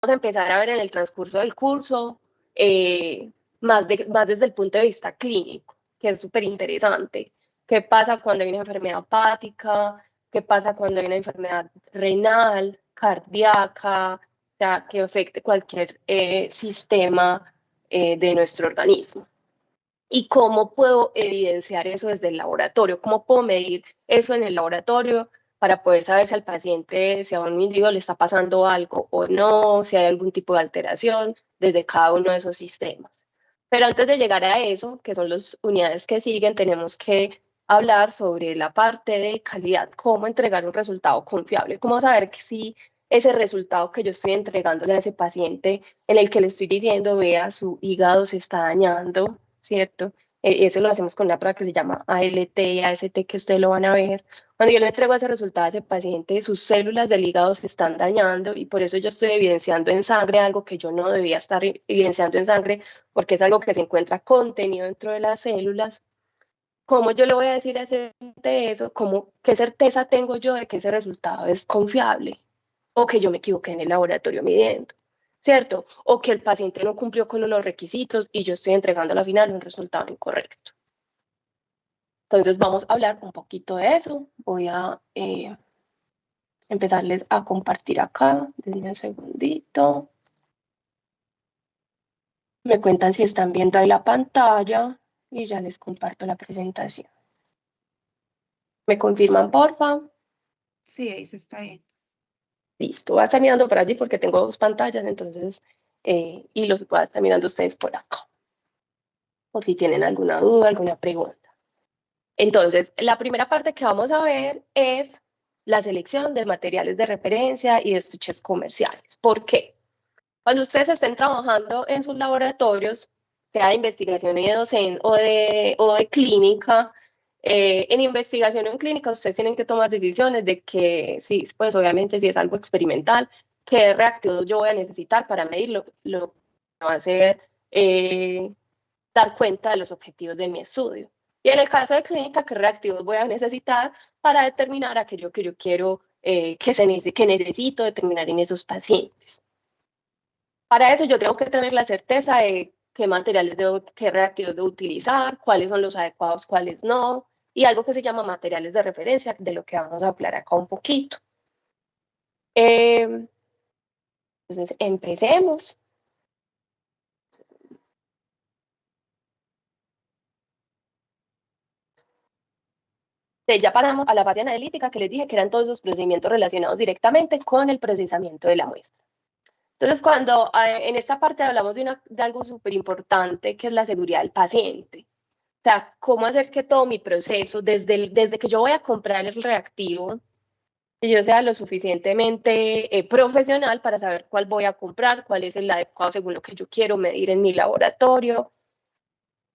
a empezar a ver en el transcurso del curso, más desde el punto de vista clínico, que es súper interesante. ¿Qué pasa cuando hay una enfermedad hepática? ¿Qué pasa cuando hay una enfermedad renal, cardíaca? O sea, que afecte cualquier sistema de nuestro organismo. ¿Y cómo puedo evidenciar eso desde el laboratorio? ¿Cómo puedo medir eso en el laboratorio para poder saber si al paciente, si a un individuo le está pasando algo o no, si hay algún tipo de alteración desde cada uno de esos sistemas? Pero antes de llegar a eso, que son las unidades que siguen, tenemos que hablar sobre la parte de calidad, cómo entregar un resultado confiable, cómo saber que si ese resultado que yo estoy entregándole a ese paciente, en el que le estoy diciendo, vea, su hígado se está dañando, ¿cierto? Eso lo hacemos con una prueba que se llama ALT y AST, que ustedes lo van a ver. Cuando yo le entrego ese resultado a ese paciente, sus células del hígado se están dañando y por eso yo estoy evidenciando en sangre algo que yo no debía estar evidenciando en sangre, porque es algo que se encuentra contenido dentro de las células. ¿Cómo yo le voy a decir a ese paciente eso? ¿Qué certeza tengo yo de que ese resultado es confiable? O que yo me equivoqué en el laboratorio midiendo, ¿cierto? O que el paciente no cumplió con unos requisitos y yo estoy entregando a la final un resultado incorrecto. Entonces vamos a hablar un poquito de eso. Voy a empezarles a compartir acá. Denme un segundito. Me cuentan si están viendo ahí la pantalla y ya les comparto la presentación. ¿Me confirman, porfa? Sí, ahí se está viendo. Listo, voy a estar mirando por allí porque tengo dos pantallas, entonces, y los voy a estar mirando ustedes por acá, por si tienen alguna duda, alguna pregunta. Entonces, la primera parte que vamos a ver es la selección de materiales de referencia y de estuches comerciales. ¿Por qué? Cuando ustedes estén trabajando en sus laboratorios, sea de investigación y de docente o de clínica, en investigación o en clínica ustedes tienen que tomar decisiones de que, sí, pues obviamente si es algo experimental, qué reactivos yo voy a necesitar para medirlo, lo que va a hacer dar cuenta de los objetivos de mi estudio. Y en el caso de clínica, qué reactivos voy a necesitar para determinar aquello que yo quiero, que necesito determinar en esos pacientes. Para eso yo tengo que tener la certeza de qué materiales qué reactivos debo utilizar, cuáles son los adecuados, cuáles no, y algo que se llama materiales de referencia, de lo que vamos a hablar acá un poquito. Entonces, empecemos. Ya pasamos a la fase analítica que les dije que eran todos los procedimientos relacionados directamente con el procesamiento de la muestra. Entonces, cuando en esta parte hablamos de algo súper importante, que es la seguridad del paciente. O sea, cómo hacer que todo mi proceso, desde que yo voy a comprar el reactivo, que yo sea lo suficientemente profesional para saber cuál voy a comprar, cuál es el adecuado según lo que yo quiero medir en mi laboratorio,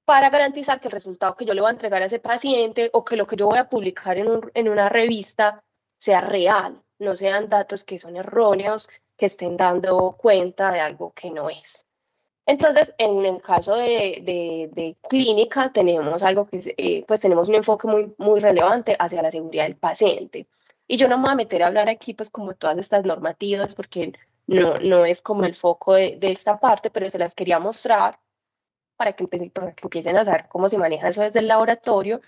para garantizar que el resultado que yo le voy a entregar a ese paciente o que lo que yo voy a publicar en una revista sea real, no sean datos que son erróneos, que estén dando cuenta de algo que no es. Entonces, en el caso de clínica, tenemos algo que pues tenemos un enfoque muy relevante hacia la seguridad del paciente. Y yo no me voy a meter a hablar aquí, pues, como todas estas normativas, porque no es como el foco de esta parte, pero se las quería mostrar para que empiecen a saber cómo se maneja eso desde el laboratorio.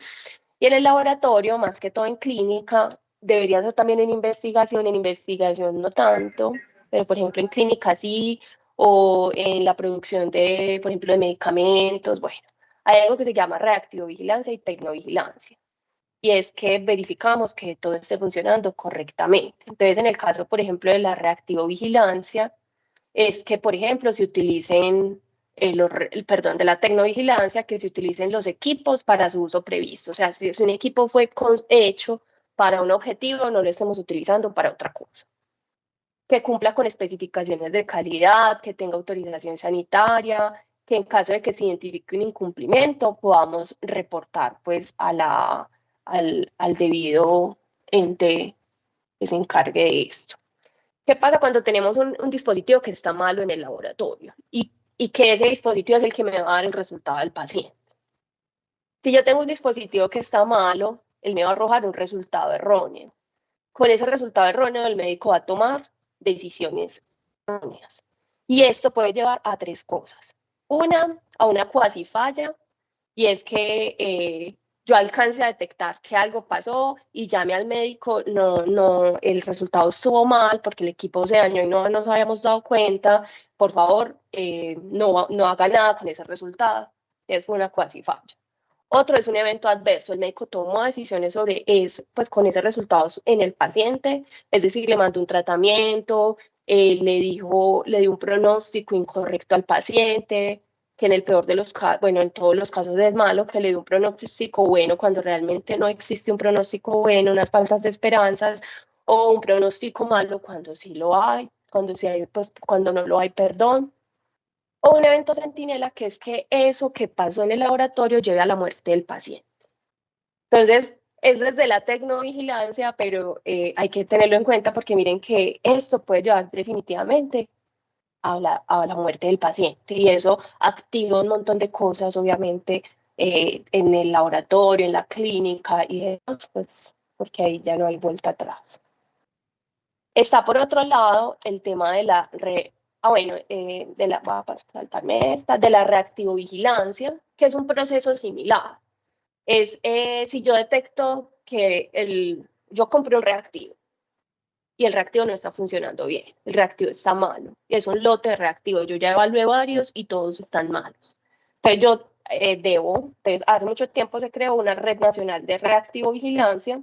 Y en el laboratorio, más que todo en clínica, debería ser también en investigación no tanto, pero por ejemplo en clínica sí, o en la producción de, por ejemplo, de medicamentos, bueno, hay algo que se llama reactivovigilancia y tecnovigilancia. Y es que verificamos que todo esté funcionando correctamente. Entonces, en el caso, por ejemplo, de la reactivovigilancia, es que, por ejemplo, se utilicen, perdón, de la tecnovigilancia, que se utilicen los equipos para su uso previsto. O sea, si un equipo fue hecho para un objetivo, no lo estemos utilizando para otra cosa. Que cumpla con especificaciones de calidad, que tenga autorización sanitaria, que en caso de que se identifique un incumplimiento podamos reportar pues al debido ente que se encargue de esto. ¿Qué pasa cuando tenemos un dispositivo que está malo en el laboratorio y que ese dispositivo es el que me va a dar el resultado del paciente? Si yo tengo un dispositivo que está malo, él me va a arrojar un resultado erróneo. Con ese resultado erróneo, el médico va a tomar decisiones erróneas. Y esto puede llevar a tres cosas. Una, a una cuasi falla, y es que yo alcance a detectar que algo pasó y llame al médico, el resultado estuvo mal porque el equipo se dañó y no nos habíamos dado cuenta, por favor, no haga nada con ese resultado. Es una cuasi falla. Otro es un evento adverso, el médico toma decisiones sobre eso, pues con esos resultados en el paciente, es decir, le mandó un tratamiento, le dio un pronóstico incorrecto al paciente, que en el peor de los casos, bueno, en todos los casos es malo, que le dio un pronóstico bueno cuando realmente no existe un pronóstico bueno, unas falsas esperanzas, o un pronóstico malo cuando sí lo hay, cuando sí hay, pues cuando no lo hay, perdón. O un evento centinela, que es que eso que pasó en el laboratorio lleve a la muerte del paciente. Entonces, es desde la tecnovigilancia, pero hay que tenerlo en cuenta porque miren que esto puede llevar definitivamente a la muerte del paciente y eso activa un montón de cosas, obviamente, en el laboratorio, en la clínica y demás, pues porque ahí ya no hay vuelta atrás. Está por otro lado el tema de la voy a saltarme esta, de la reactivovigilancia, que es un proceso similar. Es si yo detecto que yo compré un reactivo y el reactivo no está funcionando bien, el reactivo está malo, y es un lote de reactivos, yo ya evalué varios y todos están malos. Entonces yo entonces hace mucho tiempo se creó una red nacional de reactivovigilancia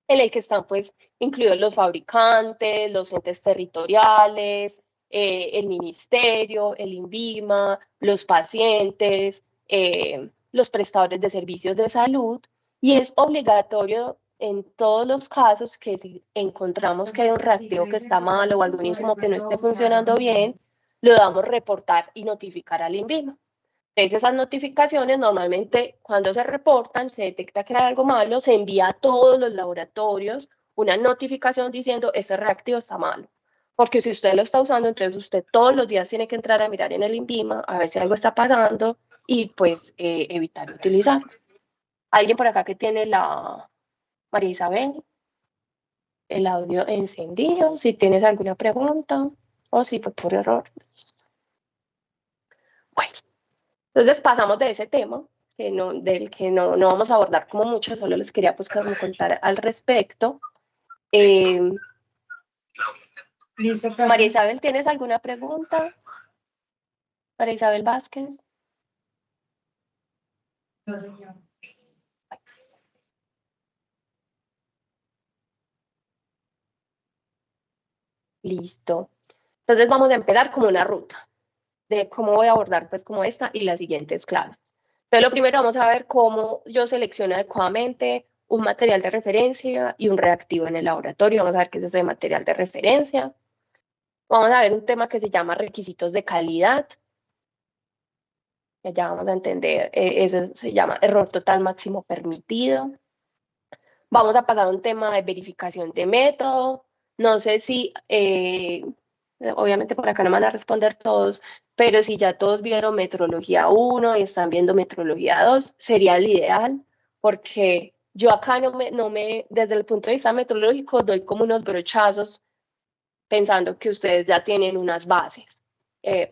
en el que están pues incluidos los fabricantes, los entes territoriales, el ministerio, el INVIMA, los pacientes, los prestadores de servicios de salud, y es obligatorio en todos los casos que si encontramos que hay un reactivo que está mal o algún insumo que no esté funcionando bien, lo debamos reportar y notificar al INVIMA. Entonces, esas notificaciones normalmente cuando se reportan, se detecta que hay algo malo, se envía a todos los laboratorios una notificación diciendo este reactivo está malo. Porque si usted lo está usando, entonces usted todos los días tiene que entrar a mirar en el INVIMA a ver si algo está pasando y pues evitar utilizarlo. ¿Alguien por acá que tiene María Isabel, el audio encendido? Si tienes alguna pregunta o si fue por error. Bueno. Entonces pasamos de ese tema, del que no vamos a abordar como mucho, solo les quería pues como contar al respecto. María Isabel, ¿tienes alguna pregunta? María Isabel Vázquez. No, señor. Listo. Entonces vamos a empezar como una ruta de cómo voy a abordar pues como esta y las siguientes clases. Entonces lo primero vamos a ver cómo yo selecciono adecuadamente un material de referencia y un reactivo en el laboratorio. Vamos a ver qué es eso de material de referencia. Vamos a ver un tema que se llama requisitos de calidad. Ya vamos a entender, ese se llama error total máximo permitido. Vamos a pasar a un tema de verificación de método. No sé si, obviamente por acá no van a responder todos, pero si ya todos vieron metrología 1 y están viendo metrología 2, sería el ideal, porque yo acá desde el punto de vista metrológico, doy como unos brochazos pensando que ustedes ya tienen unas bases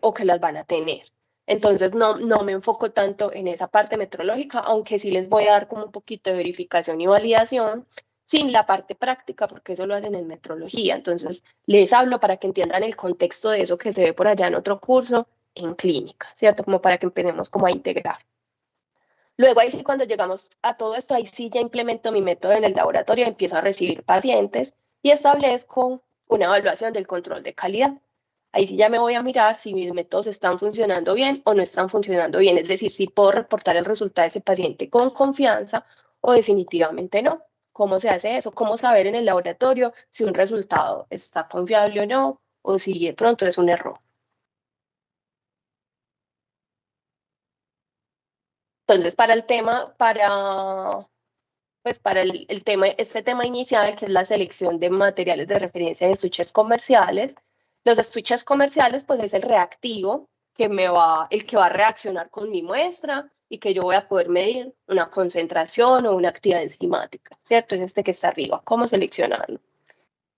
o que las van a tener. Entonces no me enfoco tanto en esa parte metrológica, aunque sí les voy a dar como un poquito de verificación y validación sin la parte práctica, porque eso lo hacen en metrología. Entonces les hablo para que entiendan el contexto de eso que se ve por allá en otro curso en clínica, ¿cierto? Como para que empecemos como a integrar. Luego ahí sí, cuando llegamos a todo esto, ahí sí ya implemento mi método en el laboratorio, empiezo a recibir pacientes y establezco una evaluación del control de calidad. Ahí sí ya me voy a mirar si mis métodos están funcionando bien o no están funcionando bien, es decir, si puedo reportar el resultado de ese paciente con confianza o definitivamente no. ¿Cómo se hace eso? ¿Cómo saber en el laboratorio si un resultado está confiable o no, o si de pronto es un error? Entonces, para el tema, pues para este tema inicial, que es la selección de materiales de referencia de estuches comerciales. Los estuches comerciales, pues es el reactivo el que va a reaccionar con mi muestra y que yo voy a poder medir una concentración o una actividad enzimática, ¿cierto? Es este que está arriba, ¿cómo seleccionarlo?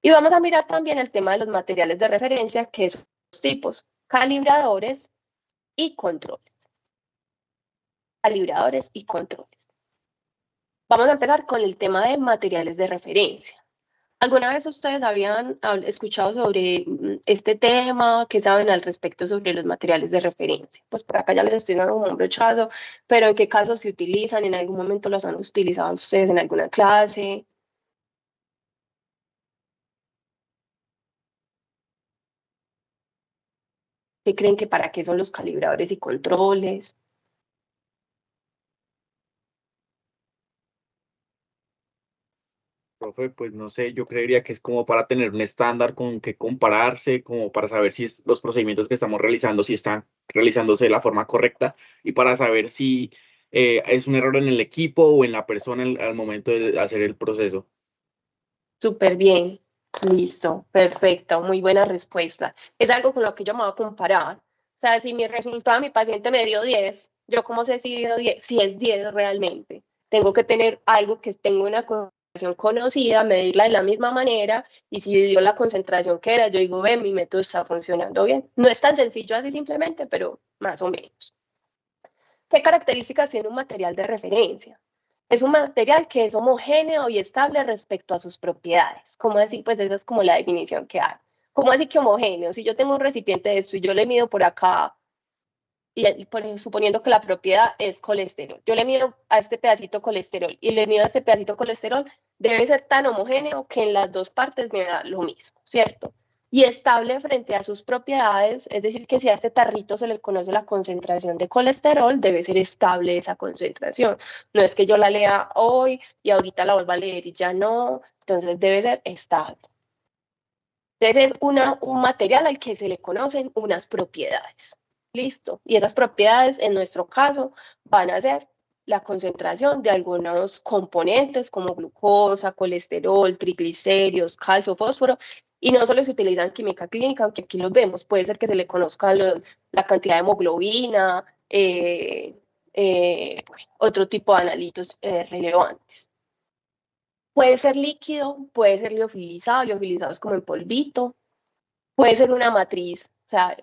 Y vamos a mirar también el tema de los materiales de referencia, que son tipos. calibradores y controles. Calibradores y controles. Vamos a empezar con el tema de materiales de referencia. ¿Alguna vez ustedes habían escuchado sobre este tema? ¿Qué saben al respecto sobre los materiales de referencia? Pues por acá ya les estoy dando un brochazo, pero ¿en qué casos se utilizan? ¿En algún momento los han utilizado ustedes en alguna clase? ¿Qué creen que para qué son los calibradores y controles? Profe, pues no sé, yo creería que es como para tener un estándar con que compararse, como para saber si los procedimientos que estamos realizando, si están realizándose de la forma correcta y para saber si es un error en el equipo o en la persona al momento de hacer el proceso. Súper bien, listo, perfecto, muy buena respuesta. Es algo con lo que yo me voy a comparar. O sea, si mi resultado, mi paciente me dio 10, yo cómo sé si dio 10, si es 10 realmente. Tengo que tener algo que tenga una concentración conocida, medirla de la misma manera, y si dio la concentración que era, yo digo, ven, mi método está funcionando bien. No es tan sencillo así simplemente, pero más o menos. ¿Qué características tiene un material de referencia? Es un material que es homogéneo y estable respecto a sus propiedades. ¿Cómo decir? Pues esa es como la definición que hay. ¿Cómo así que homogéneo? Si yo tengo un recipiente de esto y yo le mido por acá, suponiendo que la propiedad es colesterol, yo le mido a este pedacito colesterol y le mido a este pedacito colesterol, debe ser tan homogéneo que en las dos partes me da lo mismo, ¿cierto? Y estable frente a sus propiedades, es decir, que si a este tarrito se le conoce la concentración de colesterol, debe ser estable esa concentración. No es que yo la lea hoy y ahorita la vuelva a leer y ya no, entonces debe ser estable. Entonces es un material al que se le conocen unas propiedades. Listo. Y esas propiedades, en nuestro caso, van a ser la concentración de algunos componentes como glucosa, colesterol, triglicéridos, calcio, fósforo, y no solo se utilizan en química clínica, aunque aquí los vemos, puede ser que se le conozca la cantidad de hemoglobina, otro tipo de analitos relevantes. Puede ser líquido, puede ser liofilizado es como en polvito, puede ser una matriz, o sea,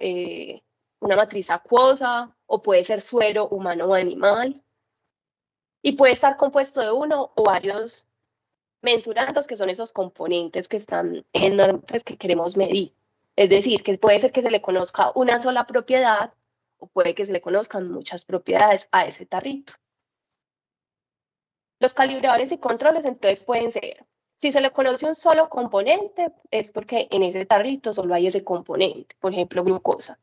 una matriz acuosa, o puede ser suero humano o animal, y puede estar compuesto de uno o varios mensurandos, que son esos componentes que están pues, que queremos medir. Es decir, que puede ser que se le conozca una sola propiedad, o puede que se le conozcan muchas propiedades a ese tarrito. Los calibradores y controles entonces pueden ser, si se le conoce un solo componente, es porque en ese tarrito solo hay ese componente, por ejemplo, glucosa.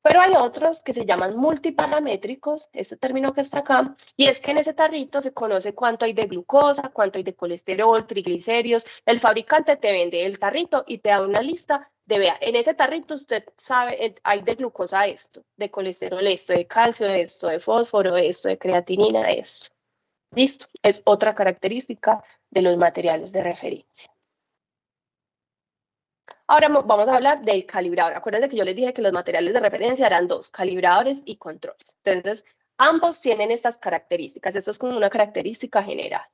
Pero hay otros que se llaman multiparamétricos, este término que está acá, y es que en ese tarrito se conoce cuánto hay de glucosa, cuánto hay de colesterol, triglicéridos. El fabricante te vende el tarrito y te da una lista de, vea, en ese tarrito usted sabe, hay de glucosa esto, de colesterol esto, de calcio esto, de fósforo esto, de creatinina esto. Listo, es otra característica de los materiales de referencia. Ahora vamos a hablar del calibrador. Acuérdense que yo les dije que los materiales de referencia eran dos, calibradores y controles. Entonces, ambos tienen estas características. Esto es como una característica general.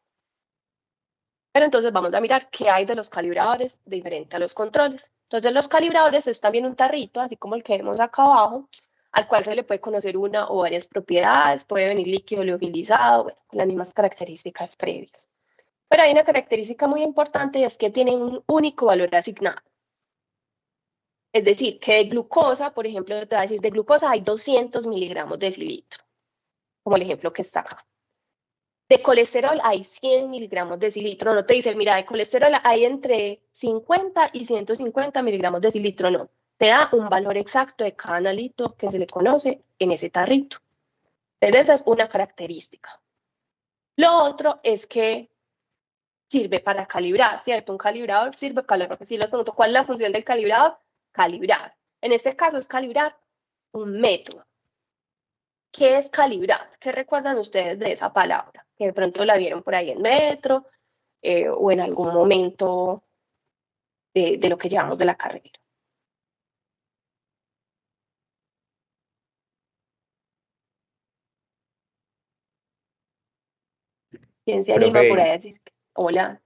Pero entonces vamos a mirar qué hay de los calibradores diferente a los controles. Entonces, los calibradores es también un tarrito, así como el que vemos acá abajo, al cual se le puede conocer una o varias propiedades, puede venir líquido, liofilizado, bueno, con las mismas características previas. Pero hay una característica muy importante y es que tiene un único valor asignado. Es decir, que de glucosa, por ejemplo, te voy a decir, de glucosa hay 200 miligramos de decilitro, como el ejemplo que está acá. De colesterol hay 100 miligramos de decilitro. No te dice, mira, de colesterol hay entre 50 y 150 miligramos de decilitro. No, te da un valor exacto de cada analito que se le conoce en ese tarrito. Entonces, esa es una característica. Lo otro es que sirve para calibrar, ¿cierto? Un calibrador sirve para calibrar. Si les pregunto, ¿cuál es la función del calibrador? Calibrar. En este caso es calibrar un método. ¿Qué es calibrar? ¿Qué recuerdan ustedes de esa palabra? Que de pronto la vieron por ahí en metro o en algún momento de lo que llevamos de la carrera. ¿Quién se anima por ahí Profe, a decir hola?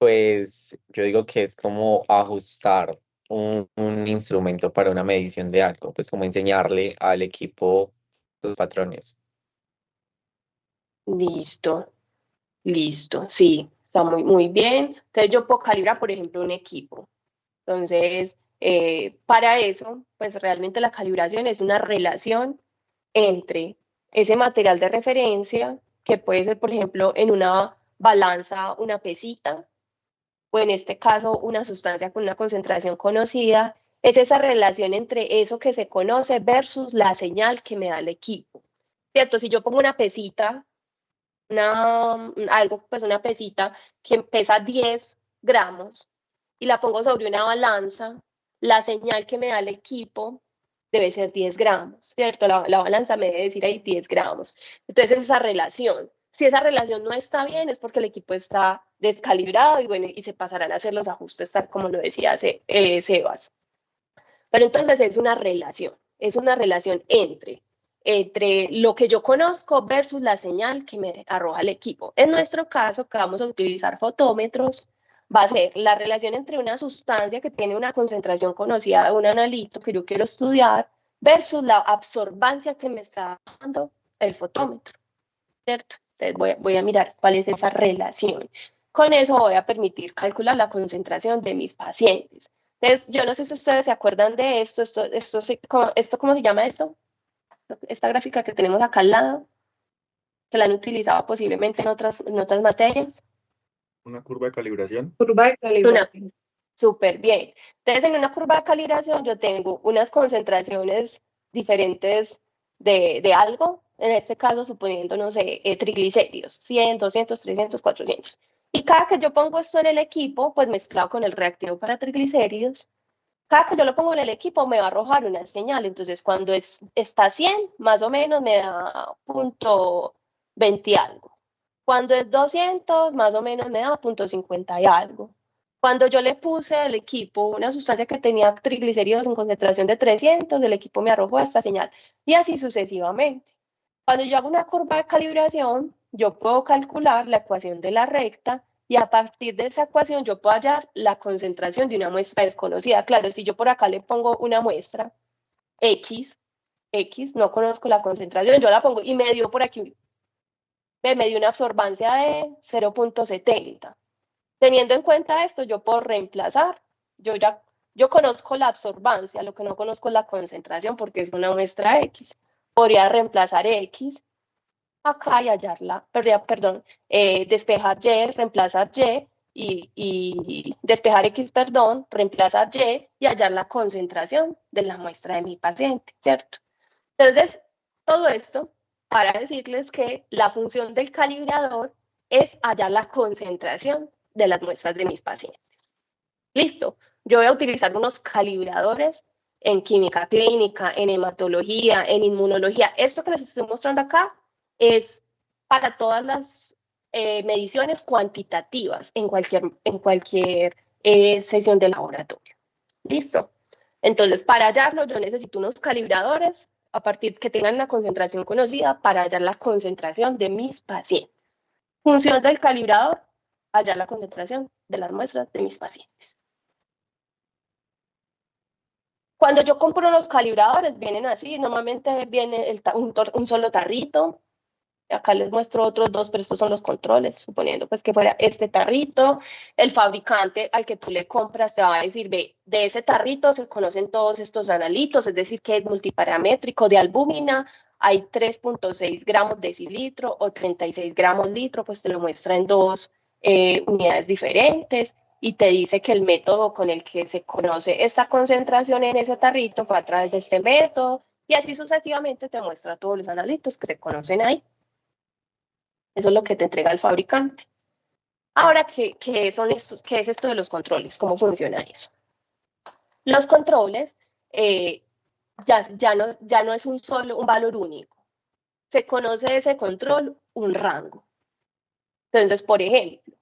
pues yo digo que es como ajustar un instrumento para una medición de algo, pues como enseñarle al equipo los patrones. Listo, listo, sí, está muy bien. Entonces yo puedo calibrar, por ejemplo, un equipo. Entonces, para eso, pues realmente la calibración es una relación entre ese material de referencia, que puede ser, por ejemplo, en una balanza, una pesita, o en este caso, una sustancia con una concentración conocida, es esa relación entre eso que se conoce versus la señal que me da el equipo. ¿Cierto? Si yo pongo una pesita, pues una pesita que pesa 10 gramos y la pongo sobre una balanza, la señal que me da el equipo debe ser 10 gramos, ¿cierto? La balanza me debe decir ahí 10 gramos. Entonces, esa relación. Si esa relación no está bien, es porque el equipo está descalibrado y bueno, y se pasarán a hacer los ajustes, tal como lo decía Sebas. Pero entonces es una relación entre lo que yo conozco versus la señal que me arroja el equipo. En nuestro caso, que vamos a utilizar fotómetros, va a ser la relación entre una sustancia que tiene una concentración conocida de un analito que yo quiero estudiar versus la absorbancia que me está dando el fotómetro, ¿cierto? Entonces voy a mirar cuál es esa relación. Con eso voy a permitir calcular la concentración de mis pacientes. Entonces, yo no sé si ustedes se acuerdan de esto ¿cómo se llama esto? Esta gráfica que tenemos acá al lado, que la han utilizado posiblemente en otras materias. Una curva de calibración. Curva de calibración. Súper bien. Entonces, en una curva de calibración yo tengo unas concentraciones diferentes de algo, en este caso suponiendo, no sé, triglicéridos, 100, 200, 300, 400. Y cada que yo pongo esto en el equipo, pues mezclado con el reactivo para triglicéridos, cada que yo lo pongo en el equipo me va a arrojar una señal. Entonces, cuando está 100, más o menos me da punto 20 algo. Cuando es 200, más o menos me da punto 50 y algo. Cuando yo le puse al equipo una sustancia que tenía triglicéridos en concentración de 300, el equipo me arrojó esta señal. Y así sucesivamente. Cuando yo hago una curva de calibración, yo puedo calcular la ecuación de la recta y a partir de esa ecuación yo puedo hallar la concentración de una muestra desconocida. Claro, si yo por acá le pongo una muestra X, no conozco la concentración, yo la pongo y me dio por aquí, me dio una absorbancia de 0.70. Teniendo en cuenta esto, yo puedo reemplazar, yo conozco la absorbancia, lo que no conozco es la concentración porque es una muestra X. Podría reemplazar X acá y hallarla, perdón, despejar Y, reemplazar y despejar X, perdón, reemplazar y hallar la concentración de la muestra de mi paciente, ¿cierto? Entonces, todo esto para decirles que la función del calibrador es hallar la concentración de las muestras de mis pacientes. Listo, yo voy a utilizar unos calibradores en química clínica, en hematología, en inmunología. Esto que les estoy mostrando acá es para todas las mediciones cuantitativas en cualquier sesión de laboratorio. Listo. Entonces, para hallarlo, yo necesito unos calibradores a partir que tengan una concentración conocida para hallar la concentración de mis pacientes. Función del calibrador, hallar la concentración de las muestras de mis pacientes. Cuando yo compro los calibradores, vienen así, normalmente viene un solo tarrito. Acá les muestro otros dos, pero estos son los controles, suponiendo pues que fuera este tarrito. El fabricante al que tú le compras te va a decir, ve, de ese tarrito se conocen todos estos analitos, es decir, que es multiparamétrico de albúmina, hay 3.6 gramos decilitro o 36 gramos litro, pues te lo muestra en dos unidades diferentes y te dice que el método con el que se conoce esta concentración en ese tarrito fue a través de este método y así sucesivamente te muestra todos los analitos que se conocen ahí. Eso es lo que te entrega el fabricante. Ahora, ¿qué es esto de los controles? ¿Cómo funciona eso? Los controles ya no es un valor único. Se conoce de ese control un rango. Entonces, por ejemplo,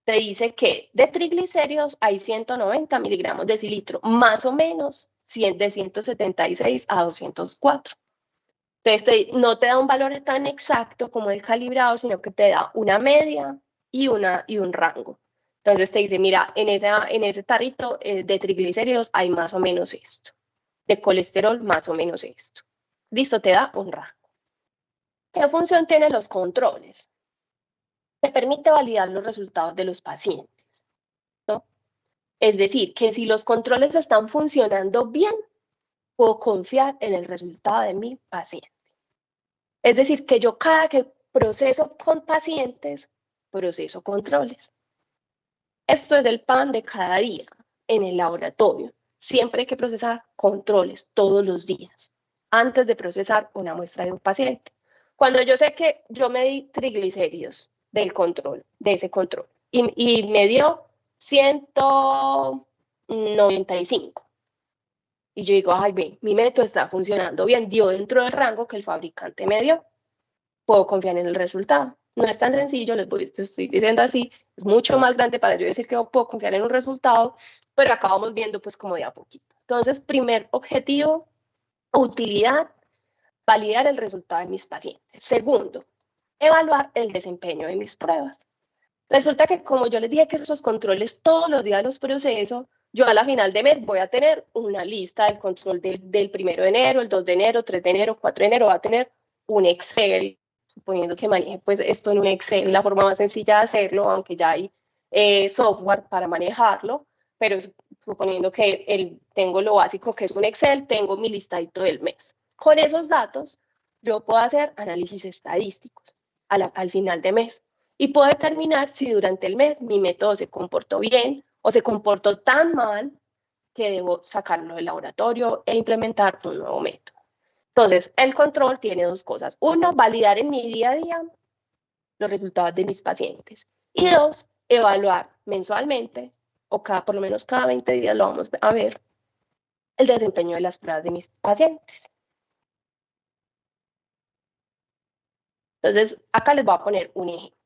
te dice que de triglicéridos hay 190 miligramos de decilitro, más o menos de 176 a 204. Entonces, no te da un valor tan exacto como el calibrado, sino que te da una media y un rango. Entonces te dice, mira, en ese tarrito de triglicéridos hay más o menos esto, de colesterol más o menos esto. Listo, te da un rango. ¿Qué función tienen los controles? Te permite validar los resultados de los pacientes, ¿no? Es decir, que si los controles están funcionando bien, puedo confiar en el resultado de mi paciente. Es decir, que yo cada que proceso con pacientes, proceso controles. Esto es el pan de cada día en el laboratorio. Siempre hay que procesar controles todos los días antes de procesar una muestra de un paciente. Cuando yo sé que yo me di triglicéridos del control, de ese control, y me dio 195. Y yo digo, ay, ve, mi método está funcionando bien, dio dentro del rango que el fabricante me dio. Puedo confiar en el resultado. No es tan sencillo, les estoy diciendo así, es mucho más grande para yo decir que puedo confiar en un resultado, pero acabamos viendo pues como de a poquito. Entonces, primer objetivo, utilidad, validar el resultado de mis pacientes. Segundo, evaluar el desempeño de mis pruebas. Resulta que como yo les dije que esos controles todos los días los proceso, yo a la final de mes voy a tener una lista del control del 1 de enero, el 2 de enero, 3 de enero, 4 de enero, va a tener un Excel, suponiendo que maneje pues esto en un Excel, la forma más sencilla de hacerlo, aunque ya hay software para manejarlo, pero suponiendo que tengo lo básico que es un Excel, tengo mi listadito del mes. Con esos datos, yo puedo hacer análisis estadísticos al final de mes y puedo determinar si durante el mes mi método se comportó bien o se comportó tan mal que debo sacarlo del laboratorio e implementar un nuevo método. Entonces, el control tiene dos cosas. Uno, validar en mi día a día los resultados de mis pacientes. Y dos, evaluar mensualmente o por lo menos cada 20 días lo vamos a ver, el desempeño de las pruebas de mis pacientes. Entonces, acá les voy a poner un ejemplo.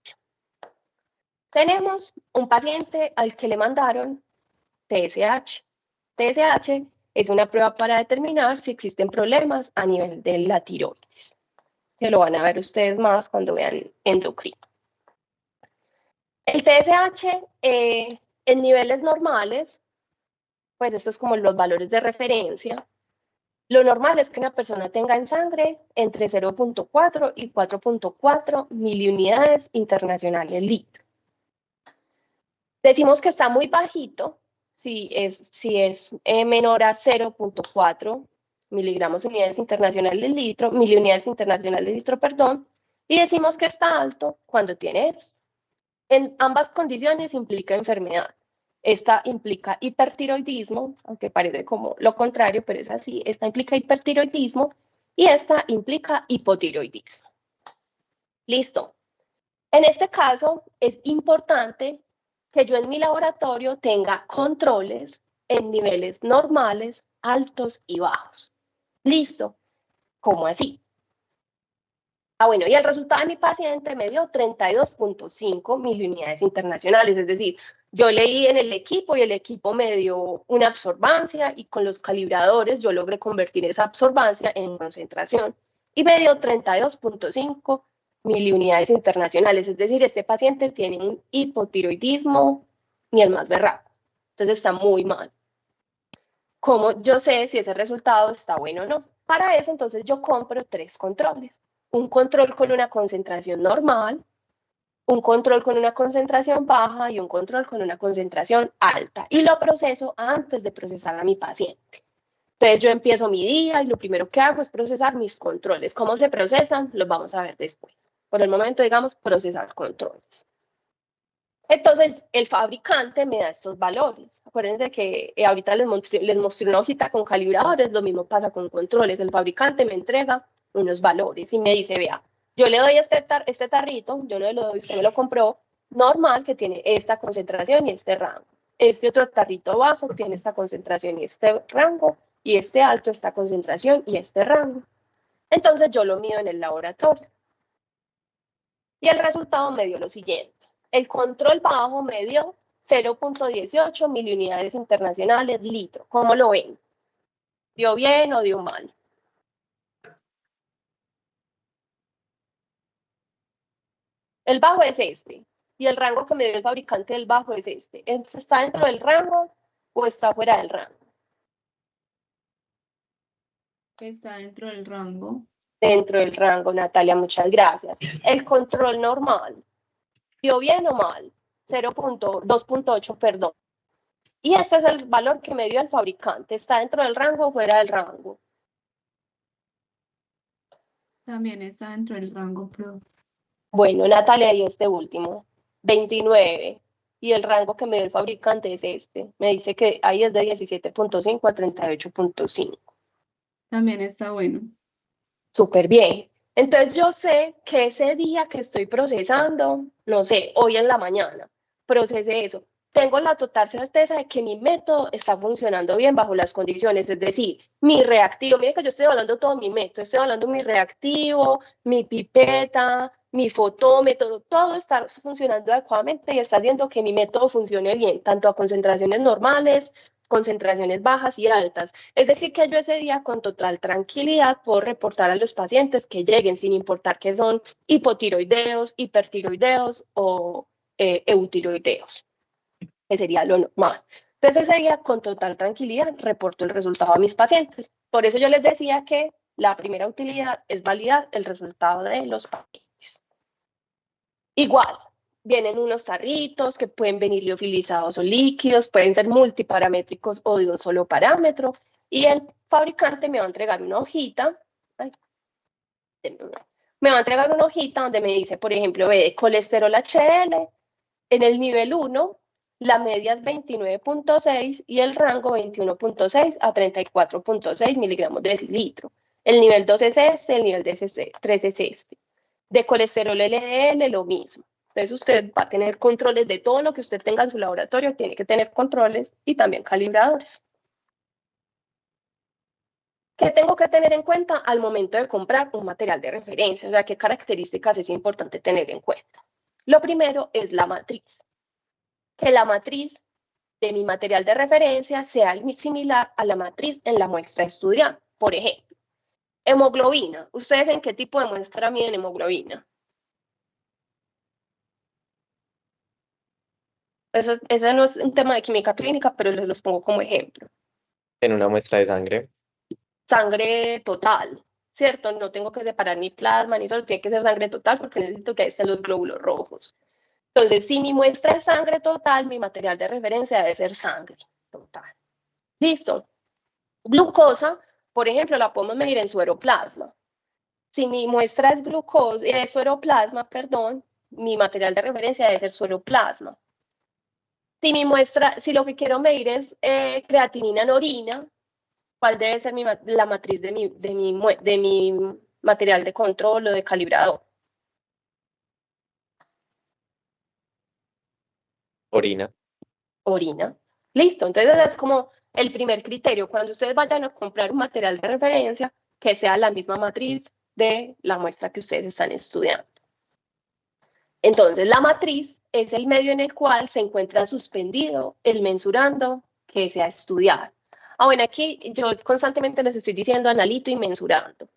Tenemos un paciente al que le mandaron TSH. TSH es una prueba para determinar si existen problemas a nivel de la tiroides, que lo van a ver ustedes más cuando vean endocrino. El TSH en niveles normales, pues esto es como los valores de referencia. Lo normal es que una persona tenga en sangre entre 0.4 y 4.4 miliunidades internacionales litro. Decimos que está muy bajito si es menor a 0.4 miligramos unidades internacionales litro, miliunidades internacionales litro, perdón, y decimos que está alto cuando tiene eso. En ambas condiciones implica enfermedad. Esta implica hipertiroidismo, aunque parece como lo contrario, pero es así. Esta implica hipertiroidismo y esta implica hipotiroidismo. Listo. En este caso, es importante que yo en mi laboratorio tenga controles en niveles normales, altos y bajos. Listo. ¿Cómo así? Bueno, y el resultado de mi paciente me dio 32.5 miliunidades internacionales, es decir, yo leí en el equipo y el equipo me dio una absorbancia y con los calibradores yo logré convertir esa absorbancia en concentración y me dio 32.5 miliunidades internacionales, es decir, este paciente tiene un hipotiroidismo ni el más berraco, entonces está muy mal. ¿Cómo yo sé si ese resultado está bueno o no? Para eso, entonces, yo compro 3 controles. Un control con una concentración normal, un control con una concentración baja y un control con una concentración alta. Y lo proceso antes de procesar a mi paciente. Entonces, yo empiezo mi día y lo primero que hago es procesar mis controles. ¿Cómo se procesan? Los vamos a ver después. Por el momento, digamos, procesar controles. Entonces, el fabricante me da estos valores. Acuérdense que ahorita les mostré una hojita con calibradores, lo mismo pasa con controles. El fabricante me entrega unos valores y me dice, vea, yo le doy este tarrito, yo no le doy, usted me lo compró, normal, que tiene esta concentración y este rango. Este otro tarrito bajo tiene esta concentración y este rango, y este alto, esta concentración y este rango. Entonces, yo lo mido en el laboratorio. Y el resultado me dio lo siguiente. El control bajo me dio 0.18 miliunidades internacionales litro. ¿Cómo lo ven? ¿Dio bien o dio mal? El bajo es este. y el rango que me dio el fabricante del bajo es este. ¿Está dentro del rango o está fuera del rango? Está dentro del rango. Dentro del rango, Natalia, muchas gracias. El control normal, ¿dio bien o mal? 2.8, perdón. Y este es el valor que me dio el fabricante. ¿Está dentro del rango o fuera del rango? También está dentro del rango, pro. Bueno, Natalia, y este último, 29. Y el rango que me dio el fabricante es este. Me dice que ahí es de 17.5 a 38.5. También está bueno. Súper bien. Entonces yo sé que ese día que estoy procesando, no sé, hoy en la mañana, procesé eso. Tengo la total certeza de que mi método está funcionando bien bajo las condiciones, es decir, mi reactivo, mire que yo estoy hablando todo mi método, estoy hablando mi reactivo, mi pipeta, mi fotómetro, todo está funcionando adecuadamente y está haciendo que mi método funcione bien, tanto a concentraciones normales, concentraciones bajas y altas. Es decir, que yo ese día con total tranquilidad puedo reportar a los pacientes que lleguen sin importar que son hipotiroideos, hipertiroideos o eutiroideos, que sería lo normal. Entonces ese día con total tranquilidad reporto el resultado a mis pacientes. Por eso yo les decía que la primera utilidad es validar el resultado de los pacientes. Igual, vienen unos tarritos que pueden venir liofilizados o líquidos, pueden ser multiparamétricos o de un solo parámetro, y el fabricante me va a entregar una hojita, me va a entregar una hojita donde me dice, por ejemplo, de colesterol HDL, en el nivel 1, la media es 29.6 y el rango 21.6 a 34.6 miligramos de decilitro. El nivel 2 es este, el nivel 3 es este. De colesterol LDL, lo mismo. Entonces usted va a tener controles de todo lo que usted tenga en su laboratorio, tiene que tener controles y también calibradores. ¿Qué tengo que tener en cuenta al momento de comprar un material de referencia? O sea, ¿qué características es importante tener en cuenta? Lo primero es la matriz. Que la matriz de mi material de referencia sea similar a la matriz en la muestra estudiada. Por ejemplo, hemoglobina. ¿Ustedes en qué tipo de muestra miden hemoglobina? Ese no es un tema de química clínica, pero les los pongo como ejemplo. En una muestra de sangre. Sangre total, ¿cierto? No tengo que separar ni plasma, ni solo tiene que ser sangre total porque necesito que ahí estén los glóbulos rojos. Entonces, si mi muestra es sangre total, mi material de referencia debe ser sangre total. ¿Listo? Glucosa, por ejemplo, la podemos medir en sueroplasma. Si mi muestra es sueroplasma, perdón, mi material de referencia debe ser sueroplasma. Si lo que quiero medir es creatinina en orina, ¿cuál debe ser la matriz de mi material de control o de calibrador? Orina. Orina. Listo, entonces es como el primer criterio. Cuando ustedes vayan a comprar un material de referencia, que sea la misma matriz de la muestra que ustedes están estudiando. Entonces, la matriz es el medio en el cual se encuentra suspendido el mensurando que se ha estudiado. Bueno, aquí yo constantemente les estoy diciendo analito y mensurando.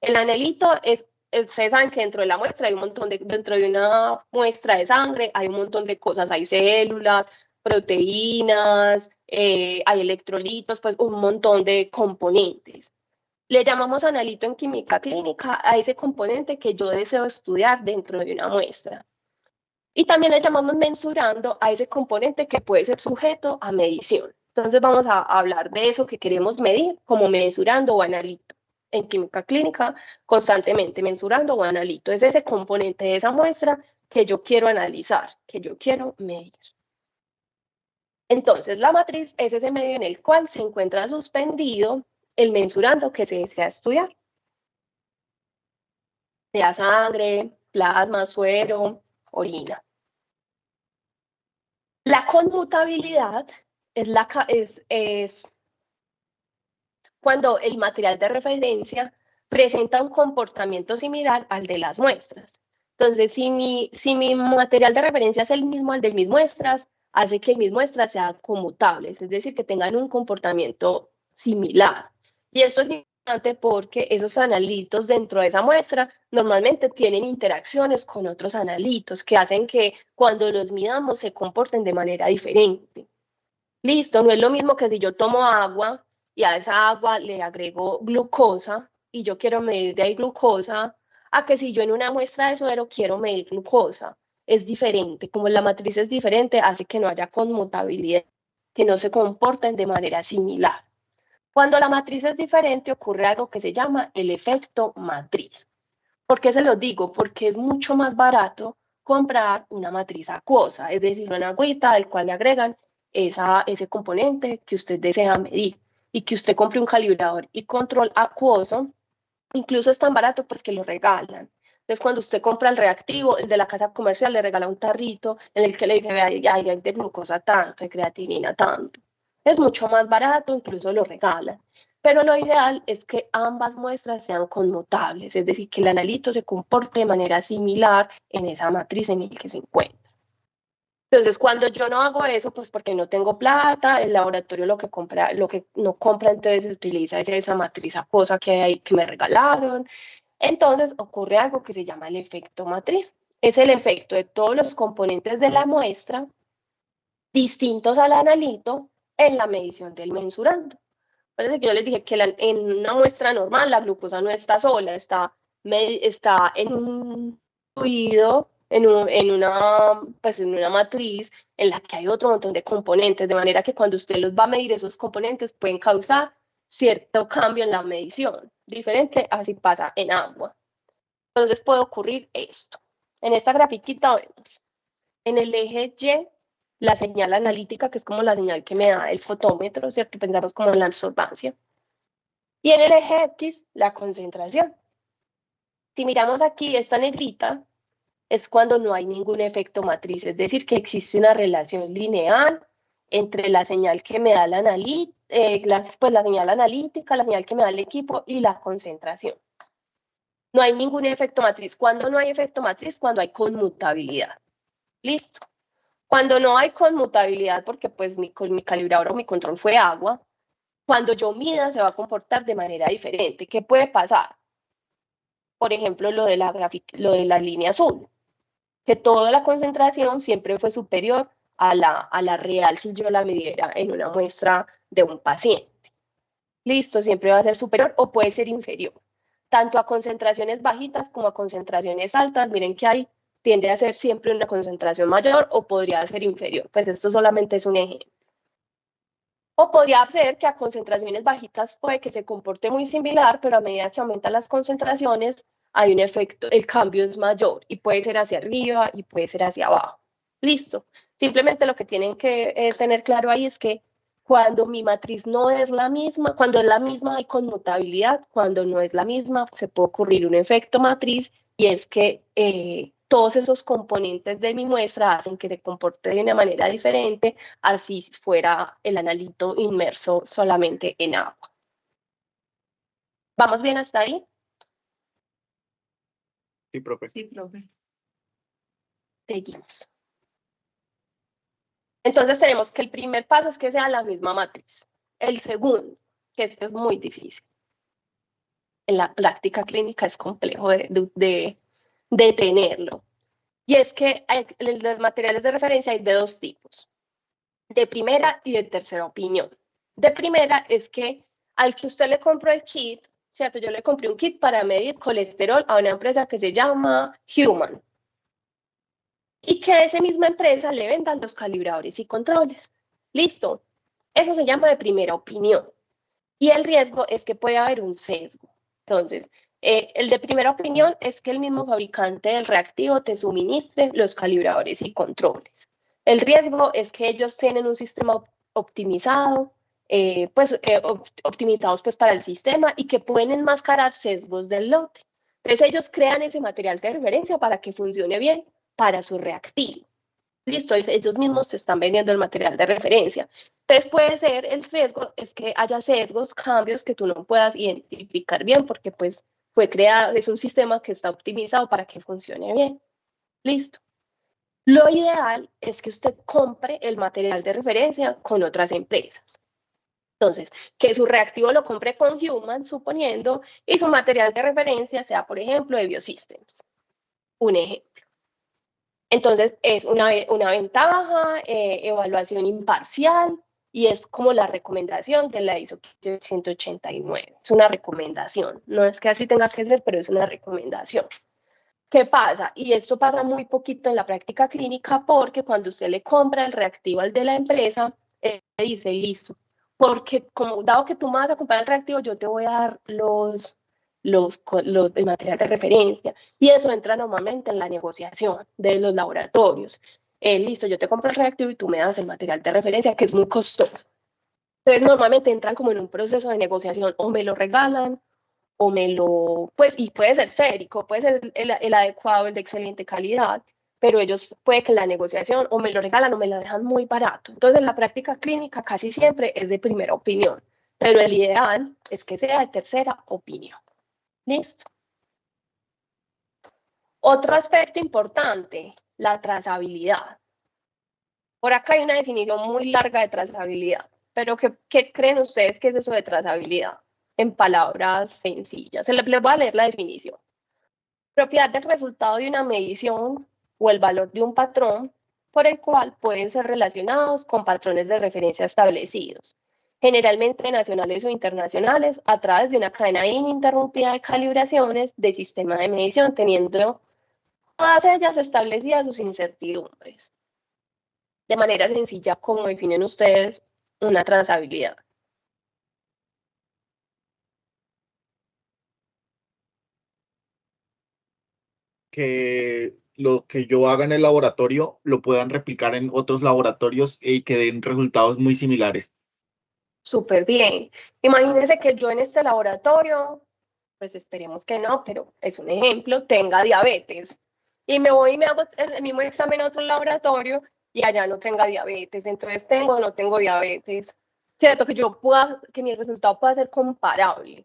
El analito es, ustedes saben que dentro de la muestra hay un montón dentro de una muestra de sangre hay un montón de cosas, hay células, proteínas, hay electrolitos, pues un montón de componentes. Le llamamos analito en química clínica a ese componente que yo deseo estudiar dentro de una muestra. Y también le llamamos mensurando a ese componente que puede ser sujeto a medición. Entonces vamos a hablar de eso que queremos medir como mensurando o analito. En química clínica, constantemente mensurando o analito. Es ese componente de esa muestra que yo quiero analizar, que yo quiero medir. Entonces, la matriz es ese medio en el cual se encuentra suspendido el mensurando que se desea estudiar. Sea sangre, plasma, suero, orina. La conmutabilidad es cuando el material de referencia presenta un comportamiento similar al de las muestras. Entonces, si mi material de referencia es el mismo al de mis muestras, hace que mis muestras sean conmutables, es decir, que tengan un comportamiento similar. Y eso es porque esos analitos dentro de esa muestra normalmente tienen interacciones con otros analitos que hacen que cuando los midamos se comporten de manera diferente. Listo, no es lo mismo que si yo tomo agua y a esa agua le agrego glucosa y yo quiero medir de ahí glucosa, a que si yo en una muestra de suero quiero medir glucosa. Es diferente, como la matriz es diferente, hace que no haya conmutabilidad, que no se comporten de manera similar. Cuando la matriz es diferente, ocurre algo que se llama el efecto matriz. ¿Por qué se lo digo? Porque es mucho más barato comprar una matriz acuosa, es decir, una agüita al cual le agregan ese componente que usted desea medir y que usted compre un calibrador y control acuoso, incluso es tan barato pues que lo regalan. Entonces, cuando usted compra el reactivo, el de la casa comercial le regala un tarrito en el que le dice, vea, hay de glucosa tanto, de creatinina tanto. Es mucho más barato, incluso lo regalan. Pero lo ideal es que ambas muestras sean conmutables, es decir, que el analito se comporte de manera similar en esa matriz en el que se encuentra. Entonces, cuando yo no hago eso, pues porque no tengo plata, el laboratorio lo que no compra, entonces se utiliza esa matriz acuosa que me regalaron. Entonces, ocurre algo que se llama el efecto matriz. Es el efecto de todos los componentes de la muestra distintos al analito en la medición del mensurando. Parece que yo les dije que en una muestra normal la glucosa no está sola, está en un fluido, en una matriz en la que hay otro montón de componentes, de manera que cuando usted los va a medir, esos componentes pueden causar cierto cambio en la medición, diferente a si pasa en agua. Entonces puede ocurrir esto. En esta grafiquita vemos en el eje Y la señal analítica, que es como la señal que me da el fotómetro, ¿cierto? Pensamos como en la absorbancia. Y en el eje X, la concentración. Si miramos aquí, esta negrita es cuando no hay ningún efecto matriz, es decir, que existe una relación lineal entre la señal que me da la señal analítica, la señal que me da el equipo y la concentración. No hay ningún efecto matriz. ¿Cuándo no hay efecto matriz? Cuando hay conmutabilidad. Listo. Cuando no hay conmutabilidad, porque pues mi calibrador o mi control fue agua, cuando yo mida se va a comportar de manera diferente. ¿Qué puede pasar? Por ejemplo, lo de la línea azul, que toda la concentración siempre fue superior a la real si yo la midiera en una muestra de un paciente. Listo, siempre va a ser superior o puede ser inferior, tanto a concentraciones bajitas como a concentraciones altas. Miren que ahí tiende a ser siempre una concentración mayor o podría ser inferior. Pues esto solamente es un ejemplo. O podría ser que a concentraciones bajitas puede que se comporte muy similar, pero a medida que aumentan las concentraciones hay un efecto, el cambio es mayor y puede ser hacia arriba y puede ser hacia abajo. Listo. Simplemente lo que tienen que tener claro ahí es que cuando mi matriz no es la misma, cuando es la misma hay conmutabilidad, cuando no es la misma se puede ocurrir un efecto matriz y es que todos esos componentes de mi muestra hacen que se comporte de una manera diferente, así fuera el analito inmerso solamente en agua. ¿Vamos bien hasta ahí? Sí, profe. Sí, profe. Seguimos. Entonces tenemos que el primer paso es que sea la misma matriz. El segundo, que este es muy difícil. En la práctica clínica es complejo de tenerlo. Y es que los materiales de referencia hay de dos tipos, de primera y de tercera opinión. De primera es que al que usted le compró el kit, ¿cierto? Yo le compré un kit para medir colesterol a una empresa que se llama Human. Y que a esa misma empresa le vendan los calibradores y controles. Listo. Eso se llama de primera opinión. Y el riesgo es que puede haber un sesgo. Entonces, el de primera opinión es que el mismo fabricante del reactivo te suministre los calibradores y controles. El riesgo es que ellos tienen un sistema optimizado, optimizados pues para el sistema y que pueden enmascarar sesgos del lote. Entonces ellos crean ese material de referencia para que funcione bien para su reactivo. Listo, ellos mismos se están vendiendo el material de referencia. Entonces puede ser, el riesgo es que haya sesgos, cambios que tú no puedas identificar bien porque pues fue creado, es un sistema que está optimizado para que funcione bien. Listo. Lo ideal es que usted compre el material de referencia con otras empresas. Entonces, que su reactivo lo compre con Human, suponiendo, y su material de referencia sea, por ejemplo, de Biosystems. Un ejemplo. Entonces, es una ventaja, evaluación imparcial, y es como la recomendación de la ISO 15189. Es una recomendación. No es que así tengas que ser, pero es una recomendación. ¿Qué pasa? Y esto pasa muy poquito en la práctica clínica porque cuando usted le compra el reactivo al de la empresa, él le dice, listo, porque como dado que tú me vas a comprar el reactivo, yo te voy a dar el material de referencia. Y eso entra normalmente en la negociación de los laboratorios. Listo, yo te compro el reactivo y tú me das el material de referencia, que es muy costoso. Entonces, normalmente entran como en un proceso de negociación, o me lo regalan, o pues, y puede ser sérico, puede ser el adecuado, el de excelente calidad, pero ellos puede que en la negociación o me lo regalan o me lo dejan muy barato. Entonces, en la práctica clínica casi siempre es de primera opinión, pero el ideal es que sea de tercera opinión. ¿Listo? Otro aspecto importante, la trazabilidad. Por acá hay una definición muy larga de trazabilidad, pero ¿qué creen ustedes que es eso de trazabilidad? En palabras sencillas. Les voy a leer la definición. Propiedad del resultado de una medición o el valor de un patrón por el cual pueden ser relacionados con patrones de referencia establecidos, generalmente nacionales o internacionales, a través de una cadena ininterrumpida de calibraciones de sistema de medición, teniendo todas ellas establecidas sus incertidumbres. De manera sencilla, ¿cómo definen ustedes una trazabilidad? Que lo que yo haga en el laboratorio lo puedan replicar en otros laboratorios y que den resultados muy similares. Súper bien. Imagínense que yo en este laboratorio, pues esperemos que no, pero es un ejemplo, tenga diabetes. Y me voy y me hago el mismo examen en otro laboratorio y allá no tenga diabetes. Entonces, ¿tengo o no tengo diabetes? ¿Cierto? Que mi resultado pueda ser comparable.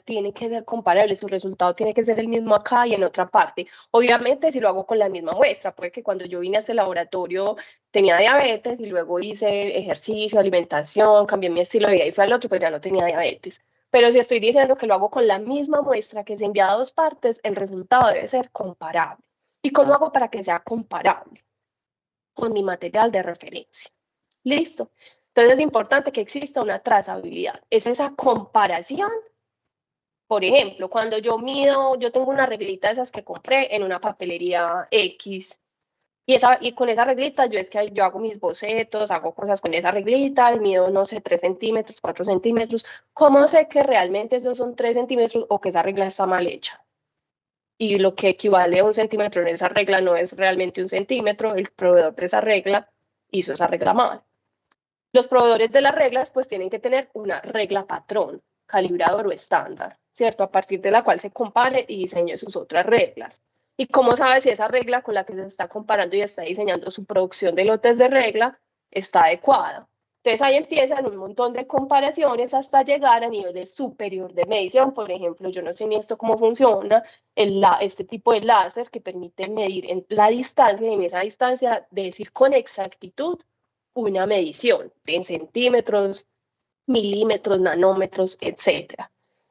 Tiene que ser comparable, su resultado tiene que ser el mismo acá y en otra parte. Obviamente, si lo hago con la misma muestra, puede que cuando yo vine a este laboratorio tenía diabetes y luego hice ejercicio, alimentación, cambié mi estilo de vida y fue al otro, pues ya no tenía diabetes. Pero si estoy diciendo que lo hago con la misma muestra que se envía a dos partes, el resultado debe ser comparable. ¿Y cómo hago para que sea comparable? Con mi material de referencia. ¿Listo? Entonces es importante que exista una trazabilidad. Es esa comparación. Por ejemplo, cuando yo tengo una reglita de esas que compré en una papelería X. Y con esa reglita yo hago mis bocetos, hago cosas con esa reglita, el mido, no sé, 3 centímetros, 4 centímetros. ¿Cómo sé que realmente esos son 3 centímetros o que esa regla está mal hecha? Y lo que equivale a 1 centímetro en esa regla no es realmente 1 centímetro, el proveedor de esa regla hizo esa regla mal. Los proveedores de las reglas pues tienen que tener una regla patrón, calibrador o estándar, ¿cierto? A partir de la cual se compare y diseñe sus otras reglas. ¿Y cómo sabe si esa regla con la que se está comparando y está diseñando su producción de lotes de regla está adecuada? Entonces ahí empiezan un montón de comparaciones hasta llegar a niveles superior de medición. Por ejemplo, yo no sé ni esto cómo funciona, este tipo de láser que permite medir en la distancia y en esa distancia decir con exactitud una medición en centímetros, milímetros, nanómetros, etc.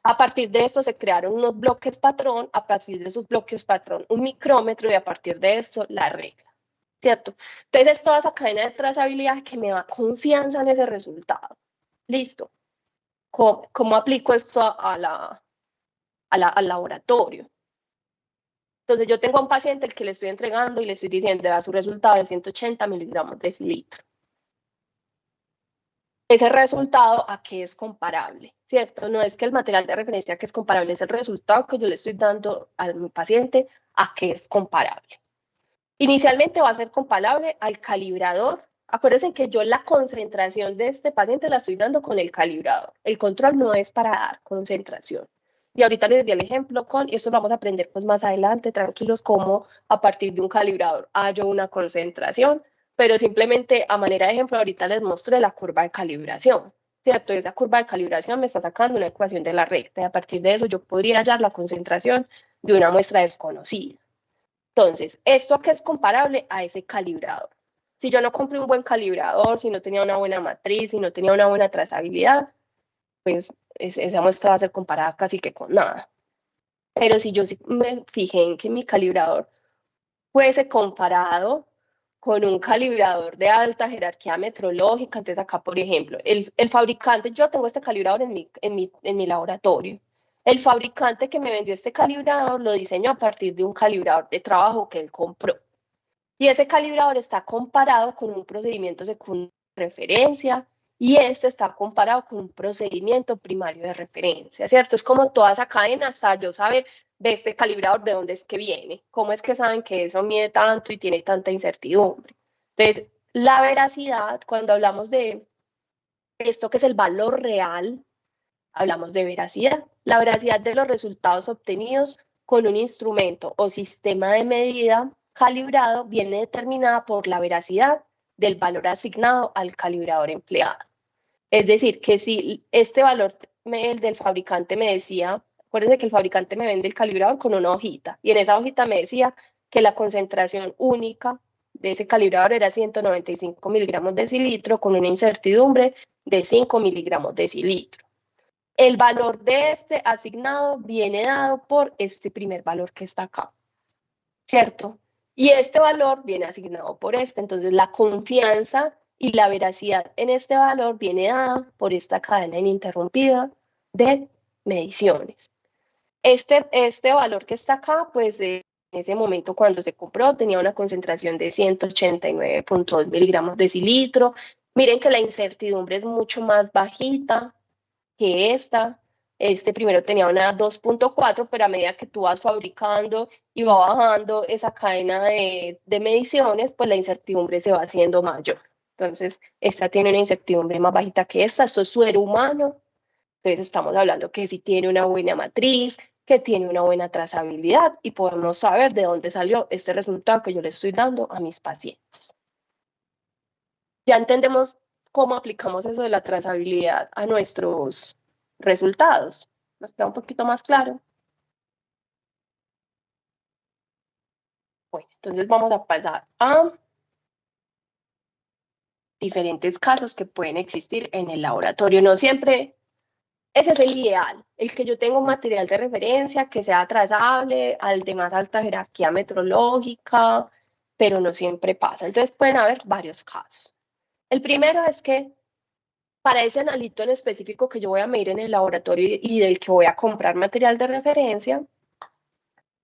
A partir de esto se crearon unos bloques patrón, a partir de esos bloques patrón un micrómetro y a partir de eso la regla, ¿cierto? Entonces es toda esa cadena de trazabilidad que me da confianza en ese resultado. Listo. ¿Cómo aplico esto al laboratorio? Entonces yo tengo a un paciente al que le estoy entregando y le estoy diciendo, da su resultado de 180 miligramos de decilitro. Ese resultado a qué es comparable, ¿cierto? No es que el material de referencia que es comparable, es el resultado que yo le estoy dando a mi paciente a qué es comparable. Inicialmente va a ser comparable al calibrador. Acuérdense que yo la concentración de este paciente la estoy dando con el calibrador. El control no es para dar concentración. Y ahorita les di el ejemplo y esto vamos a aprender pues más adelante, tranquilos, cómo a partir de un calibrador hallo una concentración. Pero simplemente a manera de ejemplo, ahorita les mostré la curva de calibración, ¿cierto? Esa curva de calibración me está sacando una ecuación de la recta y a partir de eso yo podría hallar la concentración de una muestra desconocida. Entonces, ¿esto a qué es comparable? A ese calibrador. Si yo no compré un buen calibrador, si no tenía una buena matriz, si no tenía una buena trazabilidad, pues esa muestra va a ser comparada casi que con nada. Pero si yo me fijé en que mi calibrador fuese comparado con un calibrador de alta jerarquía metrológica, entonces acá, por ejemplo, el fabricante, yo tengo este calibrador en mi laboratorio. El fabricante que me vendió este calibrador lo diseñó a partir de un calibrador de trabajo que él compró. Y ese calibrador está comparado con un procedimiento secundario de referencia y este está comparado con un procedimiento primario de referencia, ¿cierto? Es como toda esa cadena hasta yo saber de este calibrador de dónde es que viene, cómo es que saben que eso mide tanto y tiene tanta incertidumbre. Entonces, la veracidad, cuando hablamos de esto que es el valor real, hablamos de veracidad. La veracidad de los resultados obtenidos con un instrumento o sistema de medida calibrado viene determinada por la veracidad del valor asignado al calibrador empleado. Es decir, que si este valor el del fabricante me decía, acuérdense que el fabricante me vende el calibrador con una hojita, y en esa hojita me decía que la concentración única de ese calibrador era 195 miligramos de decilitro con una incertidumbre de 5 miligramos de decilitro. El valor de este asignado viene dado por este primer valor que está acá, ¿cierto? Y este valor viene asignado por este, entonces la confianza y la veracidad en este valor viene dada por esta cadena ininterrumpida de mediciones. Este valor que está acá, pues en ese momento cuando se compró tenía una concentración de 189.2 miligramos de decilitro. Miren que la incertidumbre es mucho más bajita que esta. Este primero tenía una 2.4, pero a medida que tú vas fabricando y va bajando esa cadena de mediciones, pues la incertidumbre se va haciendo mayor. Entonces, esta tiene una incertidumbre más bajita que esta. Esto es suero humano. Entonces, estamos hablando que si tiene una buena matriz, que tiene una buena trazabilidad y podemos saber de dónde salió este resultado que yo le estoy dando a mis pacientes. Ya entendemos cómo aplicamos eso de la trazabilidad a nuestros resultados. ¿Nos queda un poquito más claro? Bueno, entonces vamos a pasar a diferentes casos que pueden existir en el laboratorio. No siempre, ese es el ideal, el que yo tenga un material de referencia que sea trazable, al de más alta jerarquía metrológica, pero no siempre pasa. Entonces pueden haber varios casos. El primero es que para ese analito en específico que yo voy a medir en el laboratorio y del que voy a comprar material de referencia,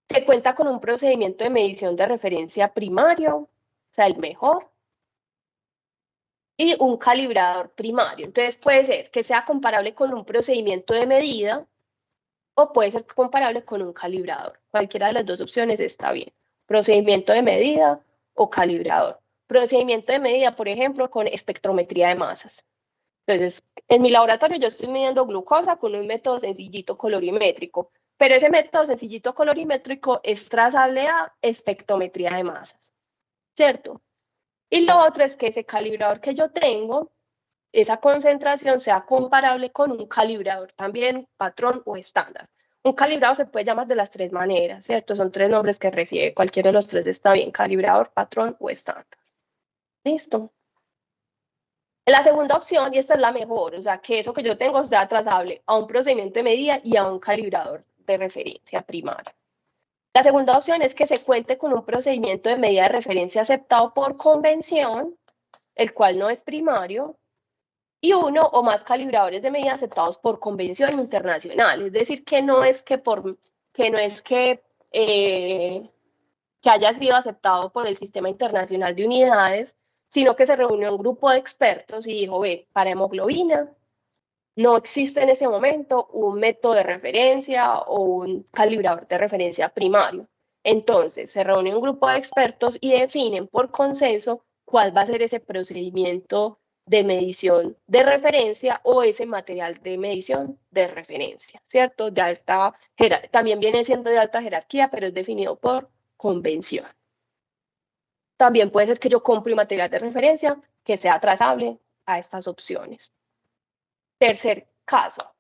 se cuenta con un procedimiento de medición de referencia primario, o sea, el mejor, y un calibrador primario. Entonces puede ser que sea comparable con un procedimiento de medida o puede ser comparable con un calibrador. Cualquiera de las dos opciones está bien. Procedimiento de medida o calibrador. Procedimiento de medida, por ejemplo, con espectrometría de masas. Entonces, en mi laboratorio yo estoy midiendo glucosa con un método sencillito colorimétrico, pero ese método sencillito colorimétrico es trazable a espectrometría de masas, ¿cierto? Y lo otro es que ese calibrador que yo tengo, esa concentración sea comparable con un calibrador también patrón o estándar. Un calibrador se puede llamar de las tres maneras, ¿cierto? Son tres nombres que recibe, cualquiera de los tres está bien, calibrador, patrón o estándar. ¿Listo? La segunda opción, y esta es la mejor, o sea, que eso que yo tengo sea trazable a un procedimiento de medida y a un calibrador de referencia primario. La segunda opción es que se cuente con un procedimiento de medida de referencia aceptado por convención, el cual no es primario, y uno o más calibradores de medida aceptados por convención internacional. Es decir, que no es que haya sido aceptado por el Sistema Internacional de Unidades, sino que se reunió un grupo de expertos y dijo, ve, para hemoglobina no existe en ese momento un método de referencia o un calibrador de referencia primario. Entonces, se reúne un grupo de expertos y definen por consenso cuál va a ser ese procedimiento de medición de referencia o ese material de medición de referencia, ¿cierto? De alta, también viene siendo de alta jerarquía, pero es definido por convención. También puede ser que yo compre un material de referencia que sea trazable a estas opciones. Tercer caso,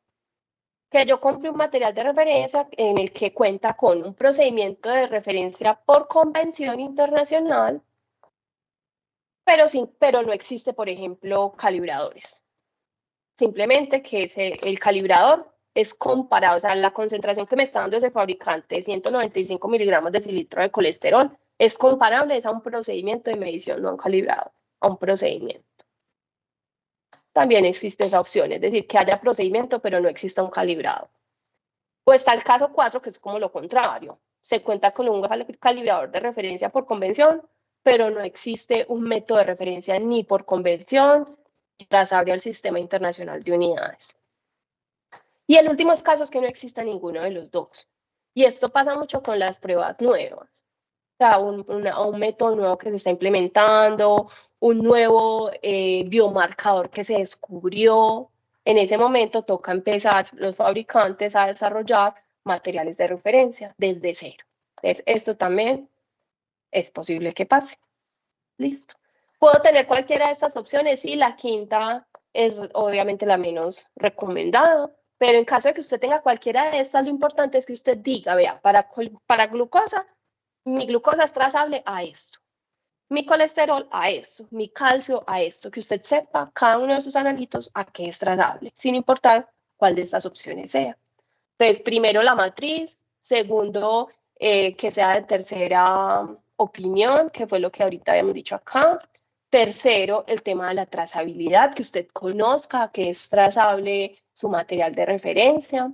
que yo compre un material de referencia en el que cuenta con un procedimiento de referencia por convención internacional pero no existe, por ejemplo, calibradores. Simplemente que el calibrador es comparado, o sea, la concentración que me está dando ese fabricante, 195 miligramos de cilitro de colesterol, es comparable a un procedimiento de medición, no a un calibrador, a un procedimiento. También existe esa opción, es decir, que haya procedimiento, pero no exista un calibrado. O está el caso 4, que es como lo contrario. Se cuenta con un calibrador de referencia por convención, pero no existe un método de referencia ni por convención, ni trazable al Sistema Internacional de Unidades. Y el último caso es que no exista ninguno de los dos. Y esto pasa mucho con las pruebas nuevas. O sea, un método nuevo que se está implementando, un nuevo biomarcador que se descubrió. En ese momento toca empezar los fabricantes a desarrollar materiales de referencia desde cero. Entonces, esto también es posible que pase. Listo. Puedo tener cualquiera de estas opciones y la quinta es obviamente la menos recomendada, pero en caso de que usted tenga cualquiera de estas, lo importante es que usted diga, vea, para glucosa, mi glucosa es trazable a esto, mi colesterol a esto, mi calcio a esto, que usted sepa cada uno de sus analitos a qué es trazable, sin importar cuál de estas opciones sea. Entonces, primero la matriz, segundo, que sea de tercera opinión, que fue lo que ahorita habíamos dicho acá. Tercero, el tema de la trazabilidad, que usted conozca que es trazable su material de referencia.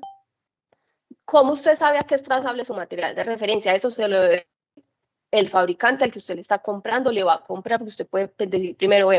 ¿Cómo usted sabe a qué es trazable su material de referencia? Eso se lo debe el fabricante al que usted le está comprando, le va a comprar, porque usted puede decir primero,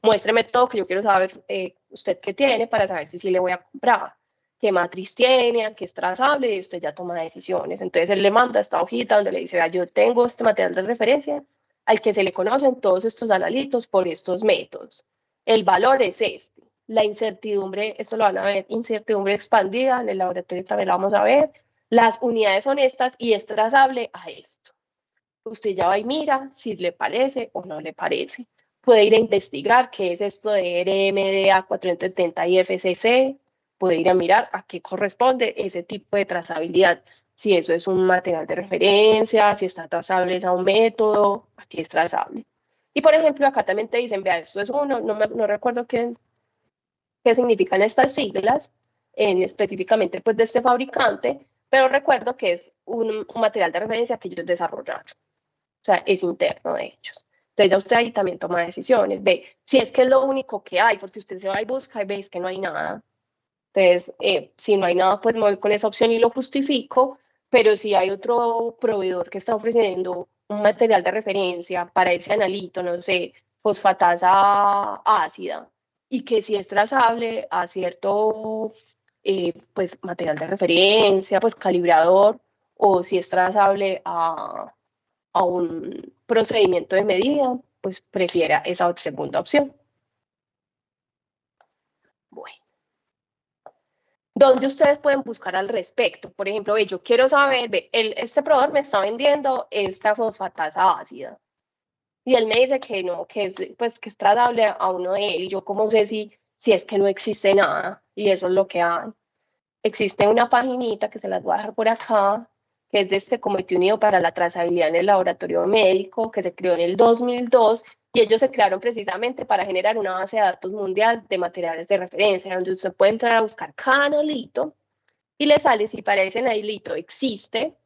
muéstreme todo que yo quiero saber usted qué tiene para saber si sí le voy a comprar, qué matriz tiene, a qué es trazable, y usted ya toma decisiones. Entonces él le manda esta hojita donde le dice, vea, yo tengo este material de referencia al que se le conocen todos estos analitos por estos métodos. El valor es este. La incertidumbre, esto lo van a ver, incertidumbre expandida, en el laboratorio también lo vamos a ver. Las unidades son estas y es trazable a esto. Usted ya va y mira si le parece o no le parece. Puede ir a investigar qué es esto de RMDA 470 y FCC. Puede ir a mirar a qué corresponde ese tipo de trazabilidad. Si eso es un material de referencia, si está trazable es a un método, aquí es trazable. Y por ejemplo, acá también te dicen, vea, esto es uno, no recuerdo qué significan estas siglas, específicamente pues de este fabricante, pero recuerdo que es un material de referencia que ellos desarrollaron. O sea, es interno de ellos. Entonces ya usted ahí también toma decisiones, ve si es que es lo único que hay, porque usted se va y busca y veis que no hay nada. Entonces, si no hay nada, pues me voy con esa opción y lo justifico, pero si hay otro proveedor que está ofreciendo un material de referencia para ese analito, no sé, fosfatasa ácida, y que si es trazable a cierto pues material de referencia, pues calibrador, o si es trazable a un procedimiento de medida, pues prefiera esa segunda opción. Bueno. ¿Dónde ustedes pueden buscar al respecto? Por ejemplo, yo quiero saber, este proveedor me está vendiendo esta fosfatasa ácida. Y él me dice que no, que es, pues, que es trazable a uno de él. Y yo, ¿cómo sé si es que no existe nada? Y eso es lo que hay. Existe una paginita que se las voy a dejar por acá, que es de este Comité Unido para la Trazabilidad en el Laboratorio Médico, que se creó en el 2002, y ellos se crearon precisamente para generar una base de datos mundial de materiales de referencia, donde usted puede entrar a buscar cada analito y le sale si para ese analito existe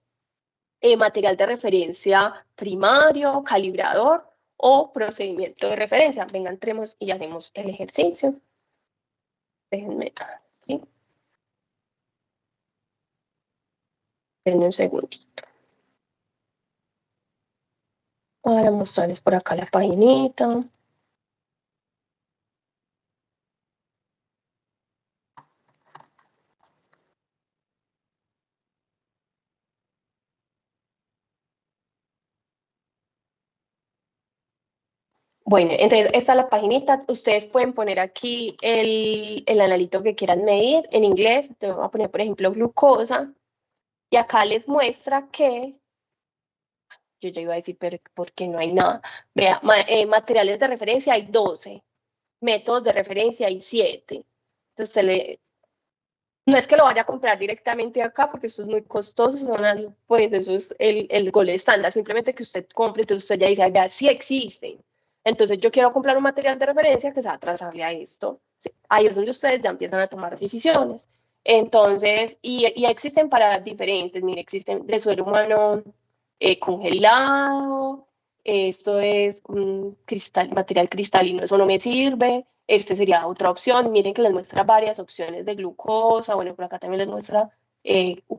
material de referencia primario, calibrador o procedimiento de referencia. Venga, entremos y hacemos el ejercicio. Déjenme aquí. Denme un segundito. Para mostrarles por acá la paginita. Bueno, entonces esta es la paginita. Ustedes pueden poner aquí el analito que quieran medir en inglés. Te voy a poner, por ejemplo, glucosa. Y acá les muestra que, yo ya iba a decir, pero porque no hay nada. Vea, materiales de referencia hay 12. Métodos de referencia hay 7. Entonces, no es que lo vaya a comprar directamente acá, porque eso es muy costoso, pues eso es el gol estándar. Simplemente que usted compre, entonces usted ya dice, vea, sí existen. Entonces yo quiero comprar un material de referencia que sea trazable a esto. ¿Sí? Ahí es donde ustedes ya empiezan a tomar decisiones. Entonces, y existen para diferentes, mire, existen de suelo humano congelado, esto es material cristalino, eso no me sirve, este sería otra opción. Miren que les muestra varias opciones de glucosa, bueno, por acá también les muestra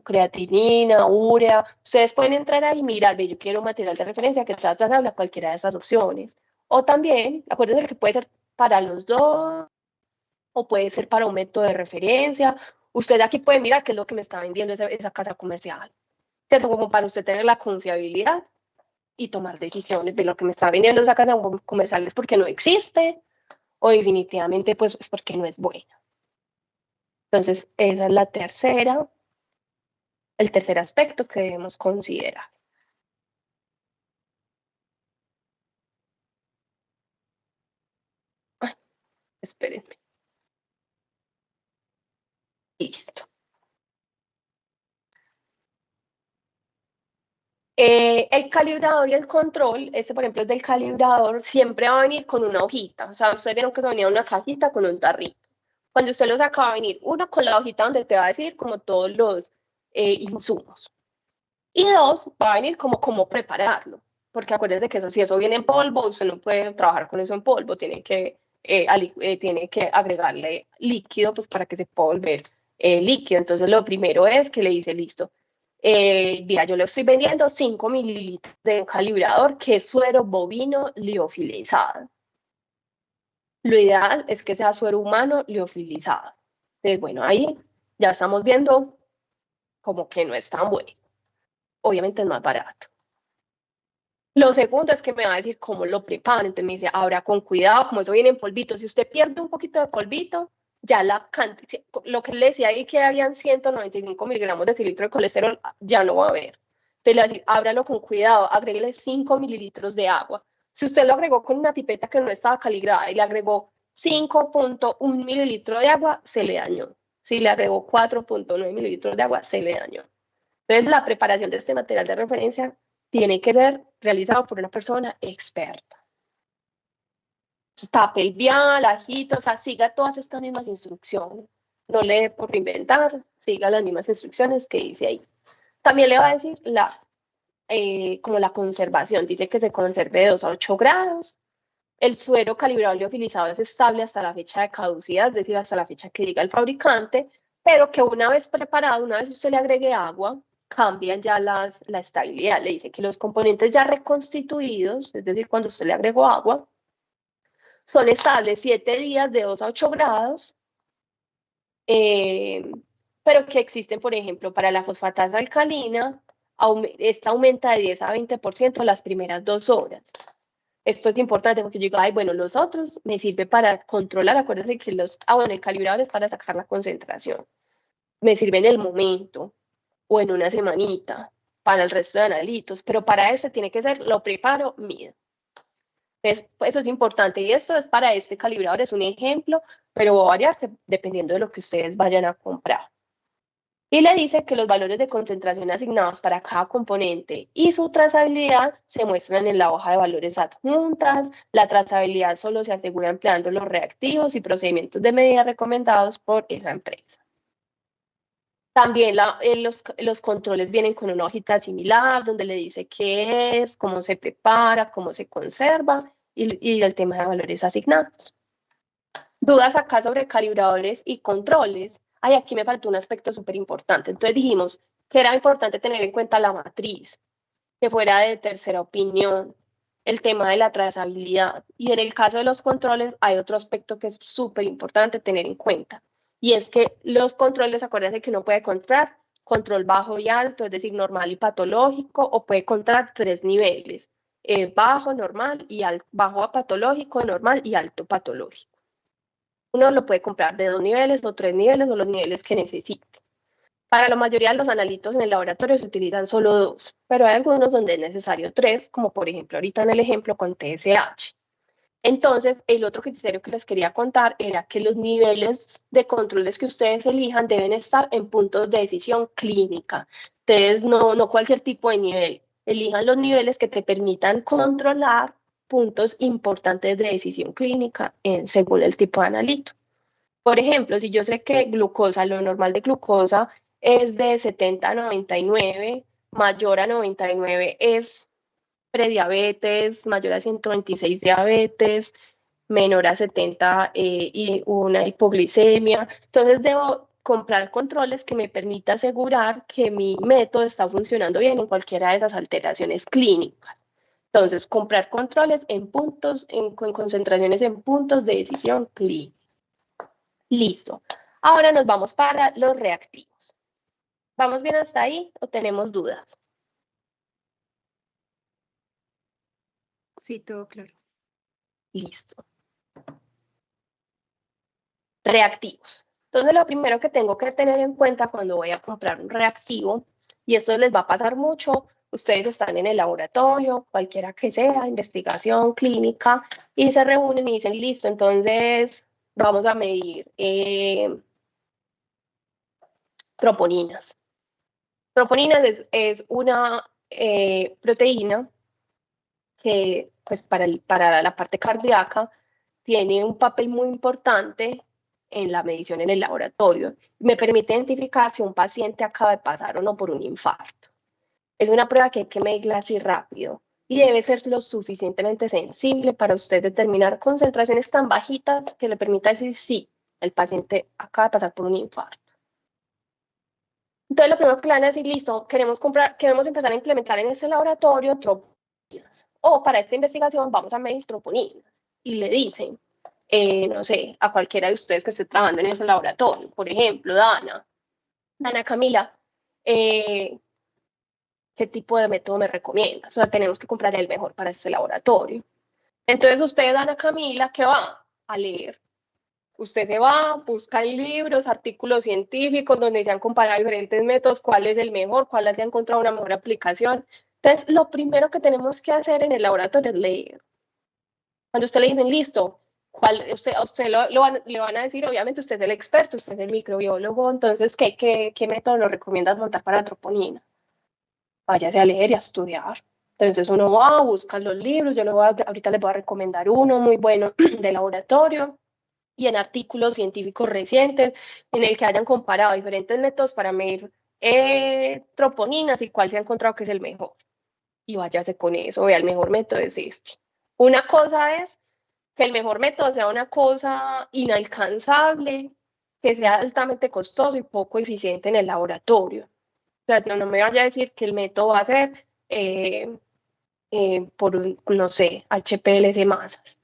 creatinina, urea. Ustedes pueden entrar ahí y mirar, yo quiero un material de referencia que sea trazable a cualquiera de esas opciones. O también, acuérdense que puede ser para los dos, o puede ser para un método de referencia. Usted aquí puede mirar qué es lo que me está vendiendo esa casa comercial, ¿cierto? Como para usted tener la confiabilidad y tomar decisiones de lo que me está vendiendo esa casa comercial es porque no existe o definitivamente pues es porque no es buena. Entonces, esa es la tercera, el tercer aspecto que debemos considerar. Ay, espérenme. Listo. El calibrador y el control, este por ejemplo es del calibrador, siempre va a venir con una hojita. O sea, ustedes vieron que venía una cajita con un tarrito. Cuando usted lo saca va a venir uno con la hojita donde te va a decir como todos los insumos. Y dos, va a venir como cómo prepararlo. Porque acuérdense que eso, si eso viene en polvo, usted no puede trabajar con eso en polvo, tiene que agregarle líquido pues para que se pueda volver líquido. Entonces lo primero es que le dice, listo, mira, yo le estoy vendiendo 5 mililitros de un calibrador que es suero bovino liofilizado. Lo ideal es que sea suero humano liofilizado. Entonces, bueno, ahí ya estamos viendo como que no es tan bueno. Obviamente es más barato. Lo segundo es que me va a decir cómo lo preparo. Entonces me dice, ahora con cuidado, como eso viene en polvito, si usted pierde un poquito de polvito, ya la cantidad, lo que le decía ahí que habían 195 miligramos de cilindro de colesterol, ya no va a haber. Entonces le va a decir, ábralo con cuidado, agréguele 5 mililitros de agua. Si usted lo agregó con una pipeta que no estaba calibrada y le agregó 5.1 mililitros de agua, se le dañó. Si le agregó 4.9 mililitros de agua, se le dañó. Entonces la preparación de este material de referencia tiene que ser realizado por una persona experta. Tape el vial, agita, o sea, siga todas estas mismas instrucciones. No le dé por inventar, siga las mismas instrucciones que dice ahí. También le va a decir como la conservación. Dice que se conserve de 2 a 8 grados. El suero calibrado liofilizado es estable hasta la fecha de caducidad, es decir, hasta la fecha que diga el fabricante, pero que una vez preparado, una vez usted le agregue agua, cambian ya la estabilidad. Le dice que los componentes ya reconstituidos, es decir, cuando usted le agregó agua, son estables 7 días de 2 a 8 grados, pero que existen, por ejemplo, para la fosfatasa alcalina, esta aumenta de 10 a 20% las primeras 2 horas. Esto es importante porque yo digo, ay, bueno, los otros me sirve para controlar, acuérdense que el calibrador es para sacar la concentración. Me sirve en el momento o en una semanita para el resto de analitos, pero para este tiene que ser, lo preparo, mido. Entonces, eso es importante y esto es para este calibrador, es un ejemplo, pero va a variarse dependiendo de lo que ustedes vayan a comprar. Y le dice que los valores de concentración asignados para cada componente y su trazabilidad se muestran en la hoja de valores adjuntas. La trazabilidad solo se asegura empleando los reactivos y procedimientos de medida recomendados por esa empresa. También los controles vienen con una hojita similar donde le dice qué es, cómo se prepara, cómo se conserva y el tema de valores asignados. ¿Dudas acá sobre calibradores y controles? Ay, aquí me faltó un aspecto súper importante. Entonces dijimos que era importante tener en cuenta la matriz, que fuera de tercera opinión, el tema de la trazabilidad. Y en el caso de los controles hay otro aspecto que es súper importante tener en cuenta. Y es que los controles, acuérdense que uno puede comprar control bajo y alto, es decir, normal y patológico, o puede comprar 3 niveles, bajo, normal y bajo a patológico, normal y alto patológico. Uno lo puede comprar de 2 niveles o 3 niveles o los niveles que necesite. Para la mayoría de los analitos en el laboratorio se utilizan solo 2, pero hay algunos donde es necesario 3, como por ejemplo ahorita en el ejemplo con TSH. Entonces, el otro criterio que les quería contar era que los niveles de controles que ustedes elijan deben estar en puntos de decisión clínica. Entonces, no cualquier tipo de nivel. Elijan los niveles que te permitan controlar puntos importantes de decisión clínica según el tipo de analito. Por ejemplo, si yo sé que glucosa, lo normal de glucosa es de 70 a 99, mayor a 99 es prediabetes, mayor a 126 diabetes, menor a 70 y una hipoglicemia. Entonces debo comprar controles que me permita asegurar que mi método está funcionando bien en cualquiera de esas alteraciones clínicas. Entonces, comprar controles en puntos, con concentraciones en puntos de decisión clínica. Listo. Ahora nos vamos para los reactivos. ¿Vamos bien hasta ahí o tenemos dudas? Sí, todo claro. Listo. Reactivos. Entonces, lo primero que tengo que tener en cuenta cuando voy a comprar un reactivo, y esto les va a pasar mucho, ustedes están en el laboratorio, cualquiera que sea, investigación clínica, y se reúnen y dicen, listo, entonces vamos a medir troponinas. Troponinas es una proteína que, pues, para la parte cardíaca tiene un papel muy importante en la medición en el laboratorio. Me permite identificar si un paciente acaba de pasar o no por un infarto. Es una prueba que hay que medirla así rápido y debe ser lo suficientemente sensible para usted determinar concentraciones tan bajitas que le permita decir si el paciente acaba de pasar por un infarto. Entonces, lo primero que le van a decir, listo, queremos empezar a implementar en este laboratorio troponinas. O para esta investigación vamos a medir troponinas. Y le dicen, no sé, a cualquiera de ustedes que esté trabajando en ese laboratorio, por ejemplo, Dana Camila, ¿qué tipo de método me recomiendas? O sea, tenemos que comprar el mejor para este laboratorio. Entonces, usted, Dana Camila, ¿qué va a leer? Usted se va, busca en libros, artículos científicos donde se han comparado diferentes métodos, cuál es el mejor, cuál se ha encontrado una mejor aplicación. Entonces, lo primero que tenemos que hacer en el laboratorio es leer. Cuando usted le dicen, listo, a usted le van a decir, obviamente usted es el experto, usted es el microbiólogo, entonces, ¿qué método nos recomiendas montar para troponina? Váyase a leer y a estudiar. Entonces uno va, busca los libros, ahorita les voy a recomendar uno muy bueno de laboratorio, y en artículos científicos recientes en el que hayan comparado diferentes métodos para medir troponinas y cuál se ha encontrado que es el mejor. Y váyase con eso, vea, el mejor método es este. Una cosa es que el mejor método sea una cosa inalcanzable, que sea altamente costoso y poco eficiente en el laboratorio. O sea, no me vaya a decir que el método va a ser no sé, HPLC masas.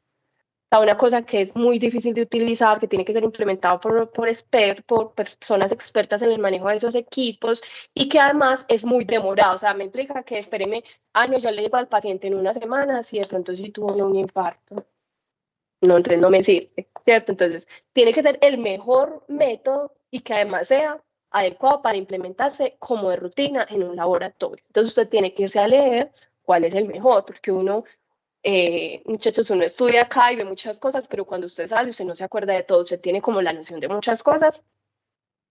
Una cosa que es muy difícil de utilizar, que tiene que ser implementado por personas expertas en el manejo de esos equipos y que además es muy demorado. O sea, me implica que espéreme años, yo le digo al paciente en una semana si de pronto sí tuvo un infarto. No, entonces no me sirve, ¿cierto? Entonces, tiene que ser el mejor método y que además sea adecuado para implementarse como de rutina en un laboratorio. Entonces, usted tiene que irse a leer cuál es el mejor, porque muchachos, uno estudia acá y ve muchas cosas, pero cuando usted sale, usted no se acuerda de todo, usted tiene como la noción de muchas cosas,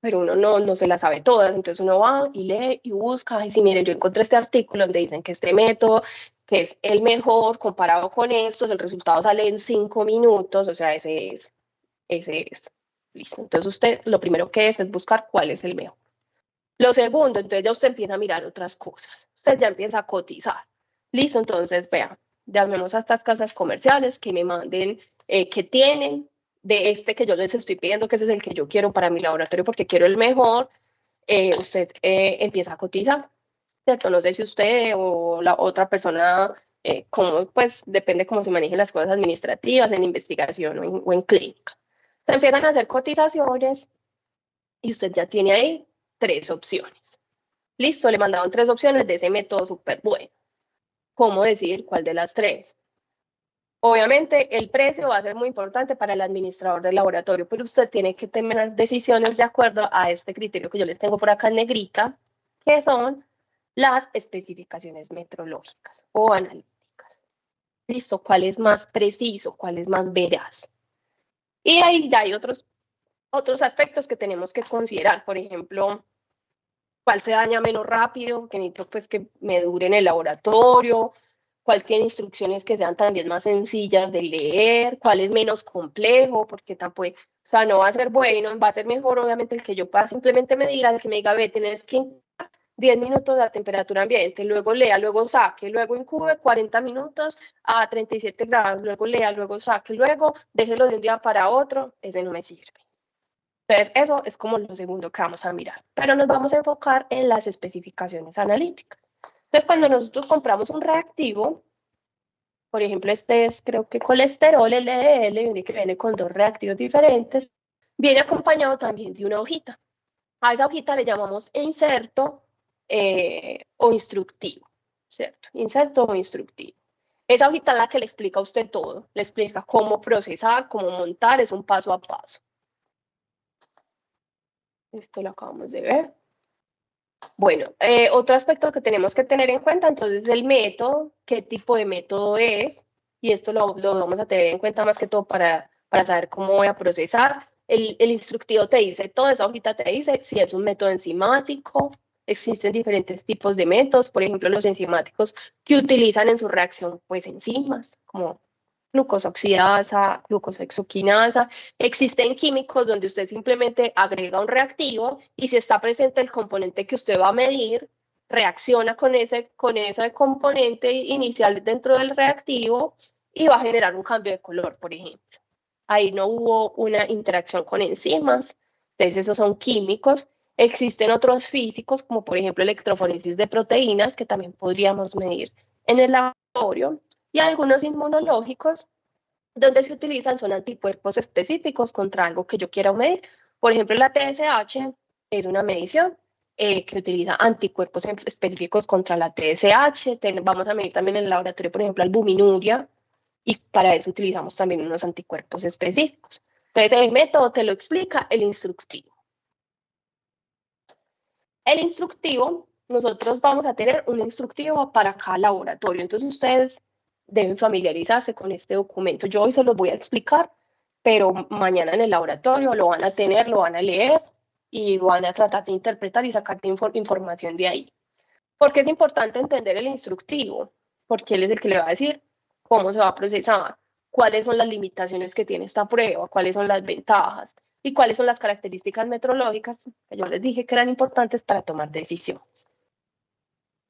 pero uno no se las sabe todas, entonces uno va y lee y busca, y si miren, yo encontré este artículo donde dicen que este método, que es el mejor comparado con estos, el resultado sale en 5 minutos, o sea, ese es, listo. Entonces usted, lo primero que es buscar cuál es el mejor. Lo segundo, entonces ya usted empieza a mirar otras cosas, usted ya empieza a cotizar, listo, entonces vean, llamemos a estas casas comerciales que me manden qué tienen de este que yo les estoy pidiendo, que ese es el que yo quiero para mi laboratorio porque quiero el mejor. Usted empieza a cotizar, ¿cierto? No sé si usted o la otra persona, pues depende cómo se manejen las cosas administrativas en investigación o en clínica. Se empiezan a hacer cotizaciones y usted ya tiene ahí 3 opciones. Listo, le mandaron 3 opciones de ese método súper bueno. ¿Cómo decir cuál de las 3? Obviamente el precio va a ser muy importante para el administrador del laboratorio, pero usted tiene que tomar decisiones de acuerdo a este criterio que yo les tengo por acá en negrita, que son las especificaciones metrológicas o analíticas. Listo, ¿cuál es más preciso? ¿Cuál es más veraz? Y ahí ya hay otros aspectos que tenemos que considerar, por ejemplo, cuál se daña menos rápido, que necesito pues que me dure en el laboratorio, cuál tiene instrucciones que sean también más sencillas de leer, cuál es menos complejo, porque tampoco, o sea, no va a ser bueno, va a ser mejor obviamente el que yo pueda simplemente medir, al que me diga, ve, tenés que 10 minutos a temperatura ambiente, luego lea, luego saque, luego incube 40 minutos a 37 grados, luego lea, luego saque, luego déjelo de un día para otro, ese no me sirve. Entonces, eso es como lo segundo que vamos a mirar, pero nos vamos a enfocar en las especificaciones analíticas. Entonces, cuando nosotros compramos un reactivo, por ejemplo, este es, creo que colesterol LDL, que viene con 2 reactivos diferentes, viene acompañado también de una hojita. A esa hojita le llamamos inserto o instructivo, ¿cierto? Inserto o instructivo. Esa hojita es la que le explica a usted todo, le explica cómo procesar, cómo montar, es un paso a paso. Esto lo acabamos de ver. Bueno, otro aspecto que tenemos que tener en cuenta, entonces, el método, qué tipo de método es, y esto lo vamos a tener en cuenta más que todo para saber cómo voy a procesar. El instructivo te dice, toda esa hojita te dice si es un método enzimático, existen diferentes tipos de métodos, por ejemplo, los enzimáticos que utilizan en su reacción, pues, enzimas, como glucosa oxidasa, glucosa hexoquinasa. Existen químicos donde usted simplemente agrega un reactivo y si está presente el componente que usted va a medir, reacciona con ese componente inicial dentro del reactivo y va a generar un cambio de color, por ejemplo. Ahí no hubo una interacción con enzimas, entonces esos son químicos. Existen otros físicos, como por ejemplo electroforesis de proteínas, que también podríamos medir en el laboratorio, y algunos inmunológicos, donde se utilizan son anticuerpos específicos contra algo que yo quiera medir. Por ejemplo, la TSH es una medición que utiliza anticuerpos específicos contra la TSH. Vamos a medir también en el laboratorio, por ejemplo, albuminuria, y para eso utilizamos también unos anticuerpos específicos. Entonces, el método te lo explica el instructivo. El instructivo, nosotros vamos a tener un instructivo para cada laboratorio. Entonces, ustedes deben familiarizarse con este documento. Yo hoy se los voy a explicar, pero mañana en el laboratorio lo van a tener, lo van a leer y van a tratar de interpretar y sacarte información de ahí. ¿Por qué es importante entender el instructivo? Porque él es el que le va a decir cómo se va a procesar, cuáles son las limitaciones que tiene esta prueba, cuáles son las ventajas y cuáles son las características metrológicas que yo les dije que eran importantes para tomar decisiones.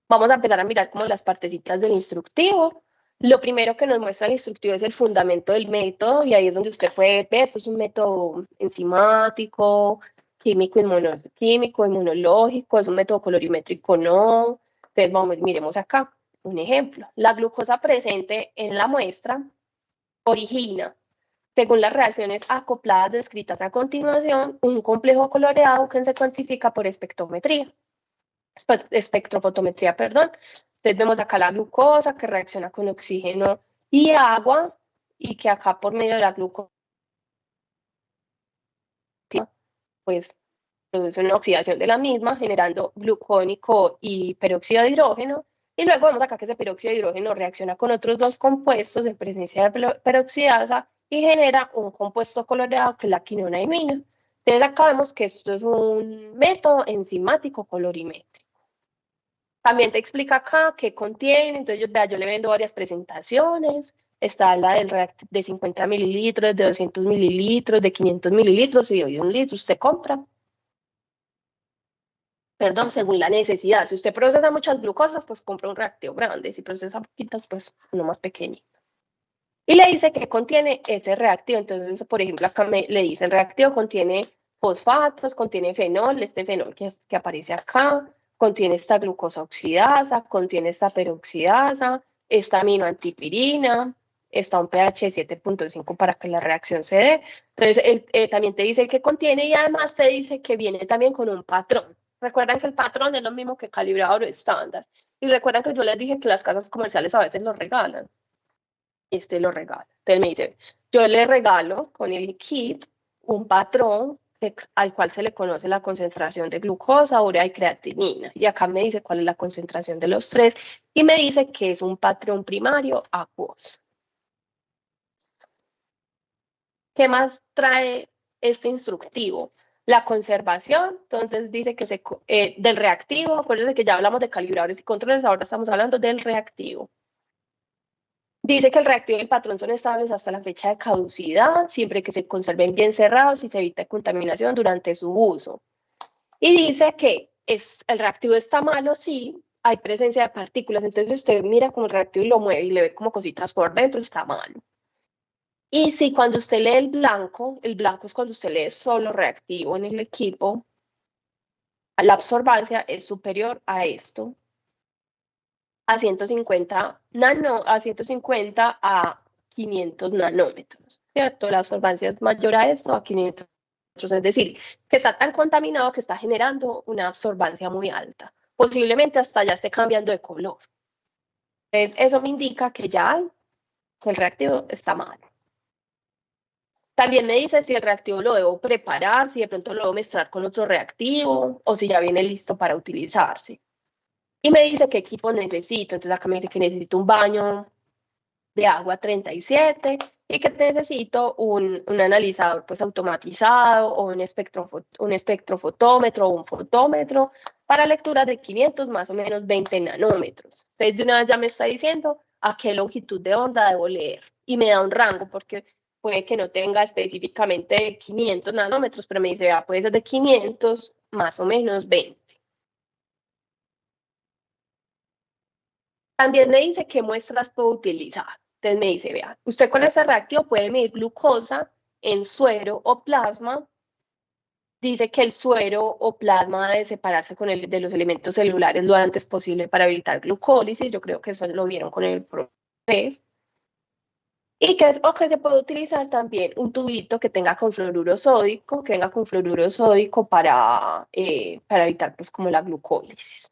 Vamos a empezar a mirar como las partecitas del instructivo. Lo primero que nos muestra el instructivo es el fundamento del método, y ahí es donde usted puede ver, esto es un método enzimático, químico, inmunológico, es un método colorimétrico, no. Entonces, miremos acá un ejemplo. La glucosa presente en la muestra origina, según las reacciones acopladas descritas a continuación, un complejo coloreado que se cuantifica por espectrofotometría, perdón. Entonces vemos acá la glucosa que reacciona con oxígeno y agua, y que acá por medio de la glucosa pues produce una oxidación de la misma, generando glucónico y peróxido de hidrógeno. Y luego vemos acá que ese peróxido de hidrógeno reacciona con otros 2 compuestos en presencia de peroxidasa y genera un compuesto coloreado que es la quinona imina. Entonces acá vemos que esto es un método enzimático colorimétrico. También te explica acá qué contiene. Entonces yo le vendo varias presentaciones. Está la del reactivo de 50 mililitros, de 200 mililitros, de 500 mililitros y de 1 litro. Usted compra. Perdón, según la necesidad. Si usted procesa muchas glucosas, pues compra un reactivo grande. Si procesa poquitas, pues uno más pequeñito. Y le dice que contiene ese reactivo. Entonces, por ejemplo, acá le dice, el reactivo contiene fosfatos, contiene fenol, este fenol que aparece acá, contiene esta glucosa oxidasa, contiene esta peroxidasa, esta aminoantipirina, está un pH de 7.5 para que la reacción se dé. Entonces, también te dice que contiene, y además te dice que viene también con un patrón. Recuerdan que el patrón es lo mismo que calibrado o estándar. Y recuerdan que yo les dije que las casas comerciales a veces lo regalan. Este lo regala. Entonces me dice, yo le regalo con el kit un patrón al cual se le conoce la concentración de glucosa, urea y creatinina. Y acá me dice cuál es la concentración de los 3 y me dice que es un patrón primario acuoso. ¿Qué más trae este instructivo? La conservación. Entonces dice que del reactivo. Acuérdense que ya hablamos de calibradores y controles, ahora estamos hablando del reactivo. Dice que el reactivo y el patrón son estables hasta la fecha de caducidad, siempre que se conserven bien cerrados y se evite contaminación durante su uso. Y dice que el reactivo está malo si hay presencia de partículas. Entonces usted mira como el reactivo y lo mueve y le ve como cositas por dentro, está malo. Y si cuando usted lee el blanco es cuando usted lee solo reactivo en el equipo, la absorbancia es superior a esto, a 150 a 500 nanómetros, ¿cierto? La absorbancia es mayor a esto, a 500 nanómetros, es decir, que está tan contaminado que está generando una absorbancia muy alta, posiblemente hasta ya esté cambiando de color. Entonces, eso me indica que ya el reactivo está mal. También me dice si el reactivo lo debo preparar, si de pronto lo debo mezclar con otro reactivo o si ya viene listo para utilizarse. Y me dice qué equipo necesito. Entonces acá me dice que necesito un baño de agua 37 y que necesito un analizador pues automatizado o un espectrofotómetro o un fotómetro para lectura de 500 más o menos 20 nanómetros. Entonces de una vez ya me está diciendo a qué longitud de onda debo leer y me da un rango porque puede que no tenga específicamente 500 nanómetros, pero me dice, vea, puede ser de 500 más o menos 20. También me dice qué muestras puedo utilizar. Entonces me dice, vea, usted con este reactivo puede medir glucosa en suero o plasma. Dice que el suero o plasma debe separarse de los elementos celulares lo antes posible para evitar glucólisis. Yo creo que eso lo vieron con el PRO3. Y que se puede utilizar también un tubito que tenga con fluoruro sódico, que venga con fluoruro sódico para evitar pues como la glucólisis.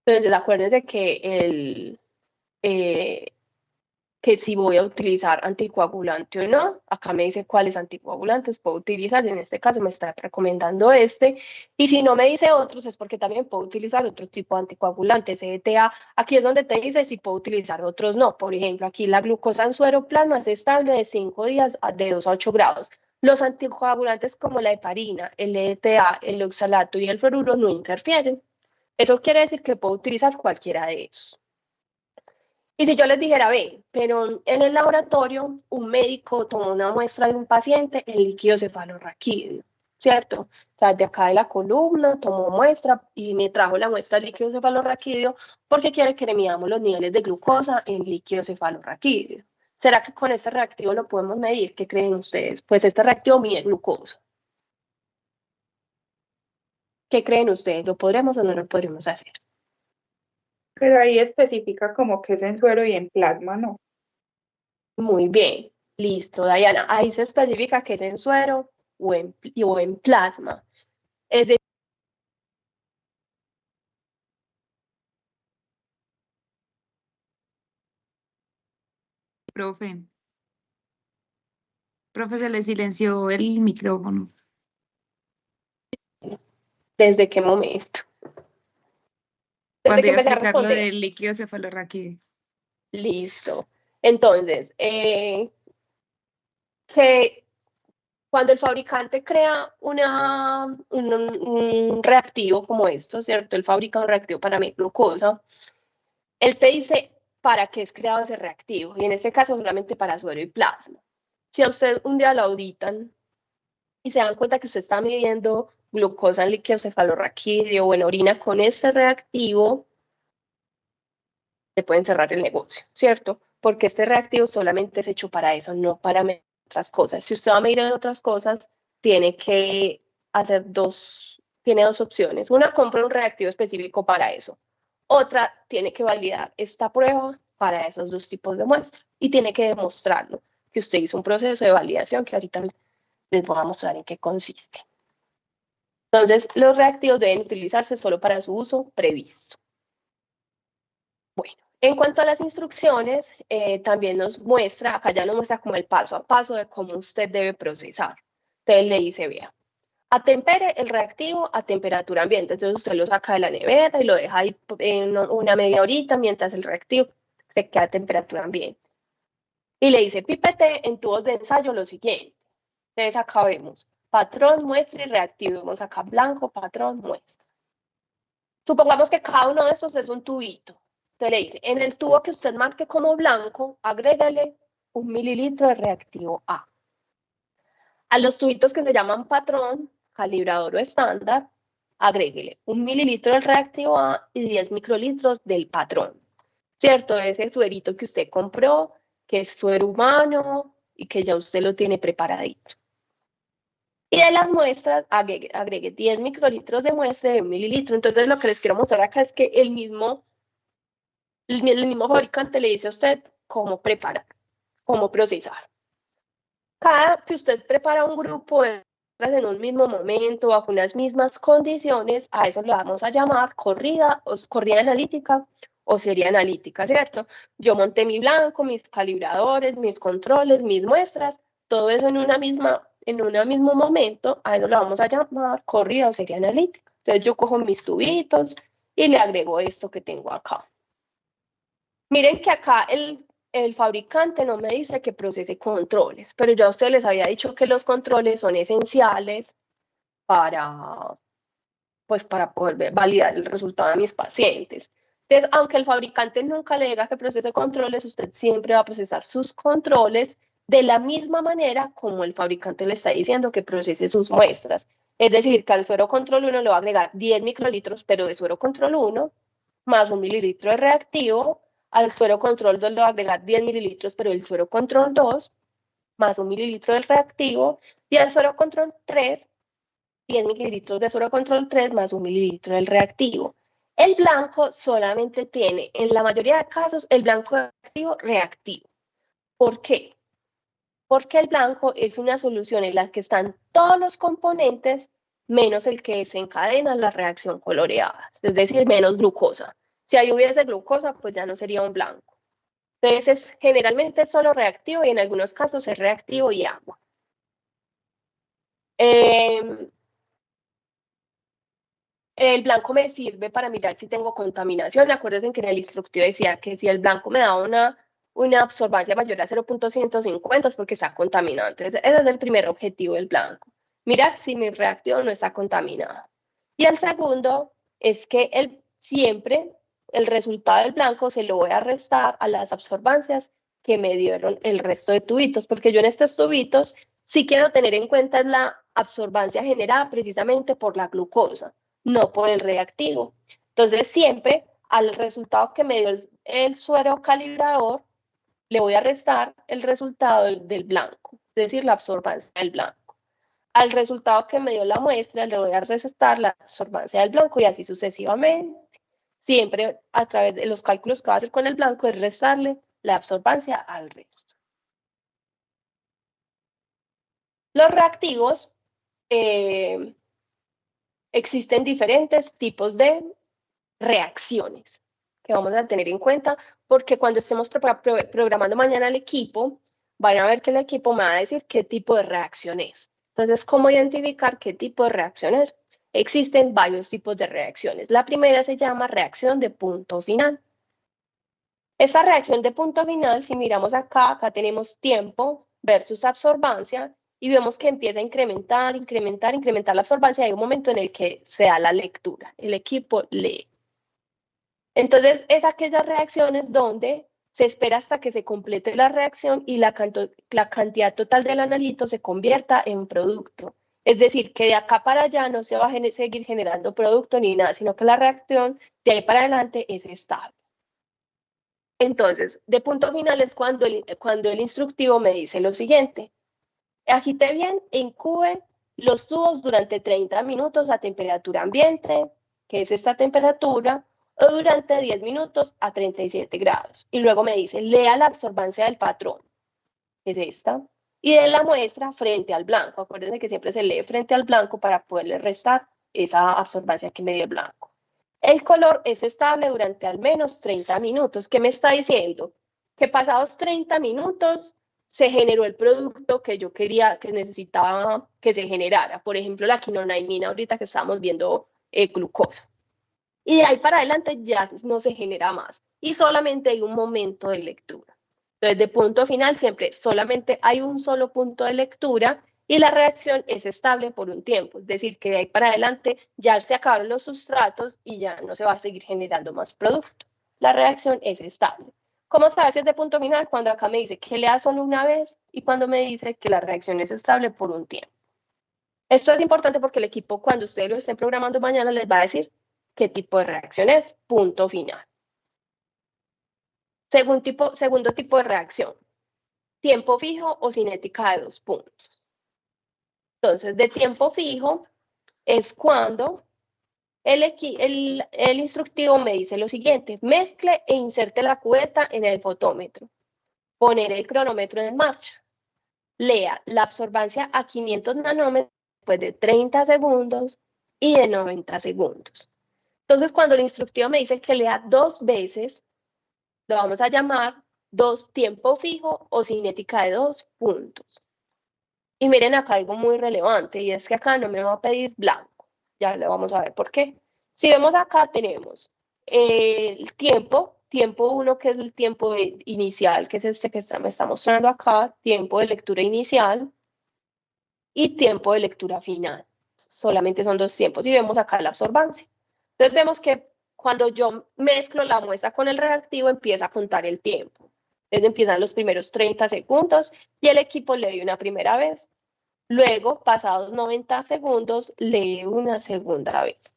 Entonces acuérdense que si voy a utilizar anticoagulante o no, acá me dice cuáles anticoagulantes puedo utilizar, en este caso me está recomendando este, y si no me dice otros es porque también puedo utilizar otro tipo de anticoagulante, CDTA, aquí es donde te dice si puedo utilizar otros no, por ejemplo, aquí la glucosa en suero plasma es estable de 5 días de 2 a 8 grados, los anticoagulantes como la heparina, el EDTA, el oxalato y el fluoruro no interfieren, eso quiere decir que puedo utilizar cualquiera de esos. Y si yo les dijera, ve, pero en el laboratorio un médico tomó una muestra de un paciente en líquido cefalorraquídeo, ¿cierto? O sea, de acá de la columna tomó muestra y me trajo la muestra de líquido cefalorraquídeo porque quiere que le midamos los niveles de glucosa en líquido cefalorraquídeo. ¿Será que con este reactivo lo podemos medir? ¿Qué creen ustedes? Pues este reactivo mide glucosa. ¿Qué creen ustedes? ¿Lo podremos o no lo podremos hacer? Pero ahí especifica como que es en suero y en plasma, ¿no? Muy bien, listo, Diana. Ahí se especifica que es en suero o en plasma. Es decir, Profe, se le silenció el micrófono. ¿desde qué momento? Desde Cuando que iba a empecé a explicar lo responder. del líquido cefalorraquídeo. Listo. Entonces, que cuando el fabricante crea un reactivo como esto, ¿cierto? Él fabrica un reactivo para medir glucosa. Él te dice para qué es creado ese reactivo. Y en este caso solamente para suero y plasma. Si a usted un día lo auditan y se dan cuenta que usted está midiendo glucosa en líquido cefalorraquídeo o en orina con este reactivo, le pueden cerrar el negocio, ¿cierto? Porque este reactivo solamente es hecho para eso, no para medir otras cosas. Si usted va a medir en otras cosas, tiene que hacer tiene dos opciones. Una, compra un reactivo específico para eso. Otra, tiene que validar esta prueba para esos dos tipos de muestras y tiene que demostrarlo, que usted hizo un proceso de validación que ahorita les voy a mostrar en qué consiste. Entonces, los reactivos deben utilizarse solo para su uso previsto. Bueno, en cuanto a las instrucciones, también nos muestra, acá ya nos muestra como el paso a paso de cómo usted debe procesar. Entonces le dice, vea, atempere el reactivo a temperatura ambiente. Entonces usted lo saca de la nevera y lo deja ahí en una media horita mientras el reactivo se queda a temperatura ambiente. Y le dice, pipete en tubos de ensayo lo siguiente. Entonces acá vemos patrón, muestra y reactivo. Vemos acá blanco, patrón, muestra. Supongamos que cada uno de estos es un tubito. Entonces le dice, en el tubo que usted marque como blanco, agrégale 1 mililitro de reactivo A. A los tubitos que se llaman patrón, calibrador o estándar, agréguele 1 mililitro del reactivo A y 10 microlitros del patrón. ¿Cierto? Ese suerito que usted compró, que es suero humano y que ya usted lo tiene preparadito. Y de las muestras, agregue 10 microlitros de muestra de 1 mililitro. Entonces, lo que les quiero mostrar acá es que el mismo fabricante le dice a usted cómo preparar, cómo procesar. Cada que usted prepara un grupo en un mismo momento, bajo unas mismas condiciones, a eso lo vamos a llamar corrida analítica o serie analítica, ¿cierto? Yo monté mi blanco, mis calibradores, mis controles, mis muestras, todo eso en un mismo momento, a eso lo vamos a llamar corrida o serie analítica. Entonces yo cojo mis tubitos y le agrego esto que tengo acá. Miren que acá el fabricante no me dice que procese controles, pero ya a ustedes les había dicho que los controles son esenciales para poder validar el resultado de mis pacientes. Entonces, aunque el fabricante nunca le diga que procese controles, usted siempre va a procesar sus controles de la misma manera como el fabricante le está diciendo que procese sus muestras. Es decir, que al suero control 1 le va a agregar 10 microlitros, pero de suero control 1, más 1 mililitro de reactivo. Al suero control 2 le va a agregar 10 mililitros, pero el suero control 2, más 1 mililitro del reactivo. Y al suero control 3, 10 mililitros de suero control 3 más 1 mililitro del reactivo. El blanco solamente tiene, en la mayoría de casos, el blanco reactivo. ¿Por qué? Porque el blanco es una solución en la que están todos los componentes menos el que desencadena la reacción coloreada, es decir, menos glucosa. Si ahí hubiese glucosa, pues ya no sería un blanco. Entonces, generalmente es solo reactivo y en algunos casos es reactivo y agua. El blanco me sirve para mirar si tengo contaminación. Acuérdense que en el instructivo decía que si el blanco me da una absorbancia mayor a 0.150 es porque está contaminado. Entonces, ese es el primer objetivo del blanco. Mirar si mi reacción no está contaminada. Y el segundo es que siempre el resultado del blanco se lo voy a restar a las absorbancias que me dieron el resto de tubitos, porque yo en estos tubitos sí quiero tener en cuenta la absorbancia generada precisamente por la glucosa, no por el reactivo. Entonces, siempre al resultado que me dio el suero calibrador, le voy a restar el resultado del blanco, es decir, la absorbancia del blanco. Al resultado que me dio la muestra, le voy a restar la absorbancia del blanco y así sucesivamente. Siempre a través de los cálculos que va a hacer con el blanco es restarle la absorbancia al resto. Los reactivos, existen diferentes tipos de reacciones que vamos a tener en cuenta, porque cuando estemos programando mañana el equipo, van a ver que el equipo me va a decir qué tipo de reacción es. Entonces, ¿cómo identificar qué tipo de reacción es? Existen varios tipos de reacciones. La primera se llama reacción de punto final. Esa reacción de punto final, si miramos acá tenemos tiempo versus absorbancia, y vemos que empieza a incrementar la absorbancia. Hay un momento en el que se da la lectura, el equipo lee. Entonces, es aquellas reacciones donde se espera hasta que se complete la reacción y la cantidad total del analito se convierta en producto. Es decir, que de acá para allá no se va a seguir generando producto ni nada, sino que la reacción de ahí para adelante es estable. Entonces, de punto final es cuando el instructivo me dice lo siguiente: agite bien, incube los tubos durante 30 minutos a temperatura ambiente, que es esta temperatura, o durante 10 minutos a 37 grados. Y luego me dice, lea la absorbancia del patrón, que es esta, y de la muestra frente al blanco. Acuérdense que siempre se lee frente al blanco para poderle restar esa absorbancia que me dio el blanco. El color es estable durante al menos 30 minutos. ¿Qué me está diciendo? Que pasados 30 minutos se generó el producto que yo quería, que necesitaba que se generara. Por ejemplo, la quinonamina ahorita que estábamos viendo glucosa. Y de ahí para adelante ya no se genera más. Y solamente hay un momento de lectura. Entonces, de punto final siempre solamente hay un solo punto de lectura y la reacción es estable por un tiempo. Es decir, que de ahí para adelante ya se acabaron los sustratos y ya no se va a seguir generando más producto. la reacción es estable. ¿Cómo saber si es de punto final? Cuando acá me dice que lea solo una vez y cuando me dice que la reacción es estable por un tiempo. Esto es importante porque el equipo, cuando ustedes lo estén programando mañana, les va a decir qué tipo de reacción es, punto final. Segundo tipo de reacción, tiempo fijo o cinética de 2 puntos. Entonces, de tiempo fijo es cuando el instructivo me dice lo siguiente: mezcle e inserte la cubeta en el fotómetro, poner el cronómetro en marcha, lea la absorbancia a 500 nanómetros después de 30 segundos y de 90 segundos. Entonces, cuando el instructivo me dice que lea 2 veces, lo vamos a llamar tiempo fijo o cinética de 2 puntos. Y miren acá algo muy relevante, y es que acá no me va a pedir blanco. Ya le vamos a ver por qué. Si vemos acá tenemos el tiempo 1, que es el tiempo inicial, que es este que me está mostrando acá, tiempo de lectura inicial, y tiempo de lectura final. Solamente son 2 tiempos. Y vemos acá la absorbancia. Entonces vemos que cuando yo mezclo la muestra con el reactivo, empieza a contar el tiempo. Entonces empiezan los primeros 30 segundos y el equipo lee una primera vez. Luego, pasados 90 segundos, lee una segunda vez.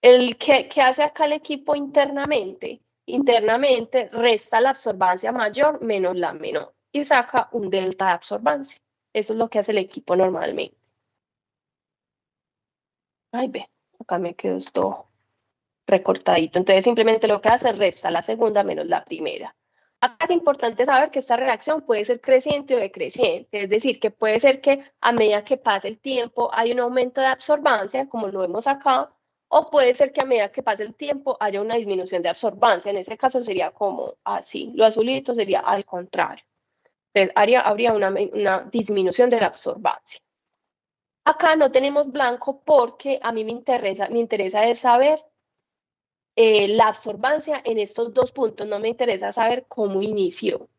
¿Qué hace acá el equipo internamente? Internamente resta la absorbancia mayor menos la menor y saca un delta de absorbancia. Eso es lo que hace el equipo normalmente. Ay, ve, acá me quedó esto recortadito. Entonces simplemente lo que hace es resta la segunda menos la primera. Acá es importante saber que esta reacción puede ser creciente o decreciente, es decir, que puede ser que a medida que pase el tiempo hay un aumento de absorbancia, como lo vemos acá, o puede ser que a medida que pase el tiempo haya una disminución de absorbancia. En ese caso sería como así, lo azulito sería al contrario. Entonces habría una disminución de la absorbancia. Acá no tenemos blanco porque a mí me interesa es saber la absorbancia en estos 2 puntos. No me interesa saber cómo inició,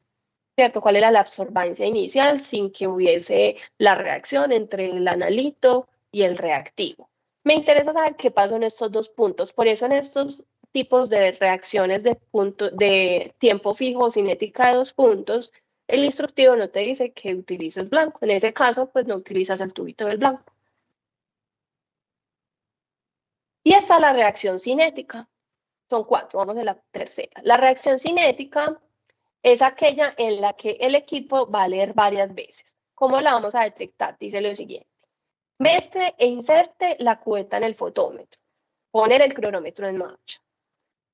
¿cierto? ¿Cuál era la absorbancia inicial sin que hubiese la reacción entre el analito y el reactivo? Me interesa saber qué pasó en estos 2 puntos. Por eso en estos tipos de reacciones de tiempo fijo o cinética de 2 puntos, el instructivo no te dice que utilices blanco. En ese caso, pues no utilizas el tubito del blanco. Y esta es la reacción cinética. Son 4, vamos a la tercera. La reacción cinética es aquella en la que el equipo va a leer varias veces. ¿Cómo la vamos a detectar? Dice lo siguiente: mezcle e inserte la cubeta en el fotómetro, poner el cronómetro en marcha.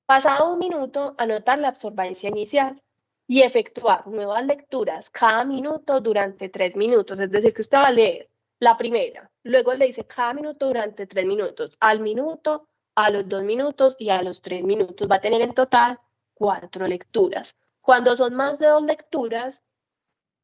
Pasado 1 minuto, anotar la absorbancia inicial y efectuar nuevas lecturas cada minuto durante 3 minutos. Es decir, que usted va a leer la primera, luego le dice cada minuto durante 3 minutos, al minuto, a los 2 minutos y a los 3 minutos. Va a tener en total 4 lecturas. Cuando son más de 2 lecturas,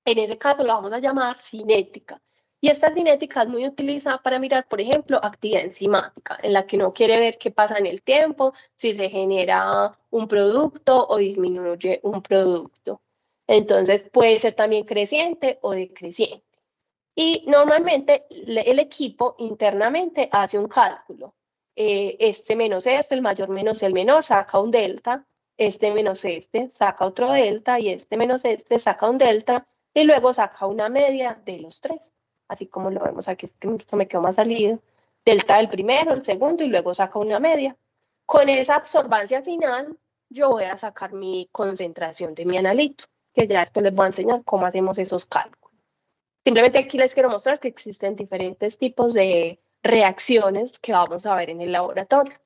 en ese caso lo vamos a llamar cinética. Y esta cinética es muy utilizada para mirar, por ejemplo, actividad enzimática, en la que uno quiere ver qué pasa en el tiempo, si se genera un producto o disminuye un producto. Entonces puede ser también creciente o decreciente. Y normalmente el equipo internamente hace un cálculo. Este menos este, el mayor menos el menor, saca un delta. Este menos este, saca otro delta. Y este menos este, saca un delta. Y luego saca una media de los 3. Así como lo vemos aquí, esto me quedó más salido. Delta del primero, el segundo, y luego saca una media. Con esa absorbancia final, yo voy a sacar mi concentración de mi analito, que ya después les voy a enseñar cómo hacemos esos cálculos. Simplemente aquí les quiero mostrar que existen diferentes tipos de reacciones que vamos a ver en el laboratorio.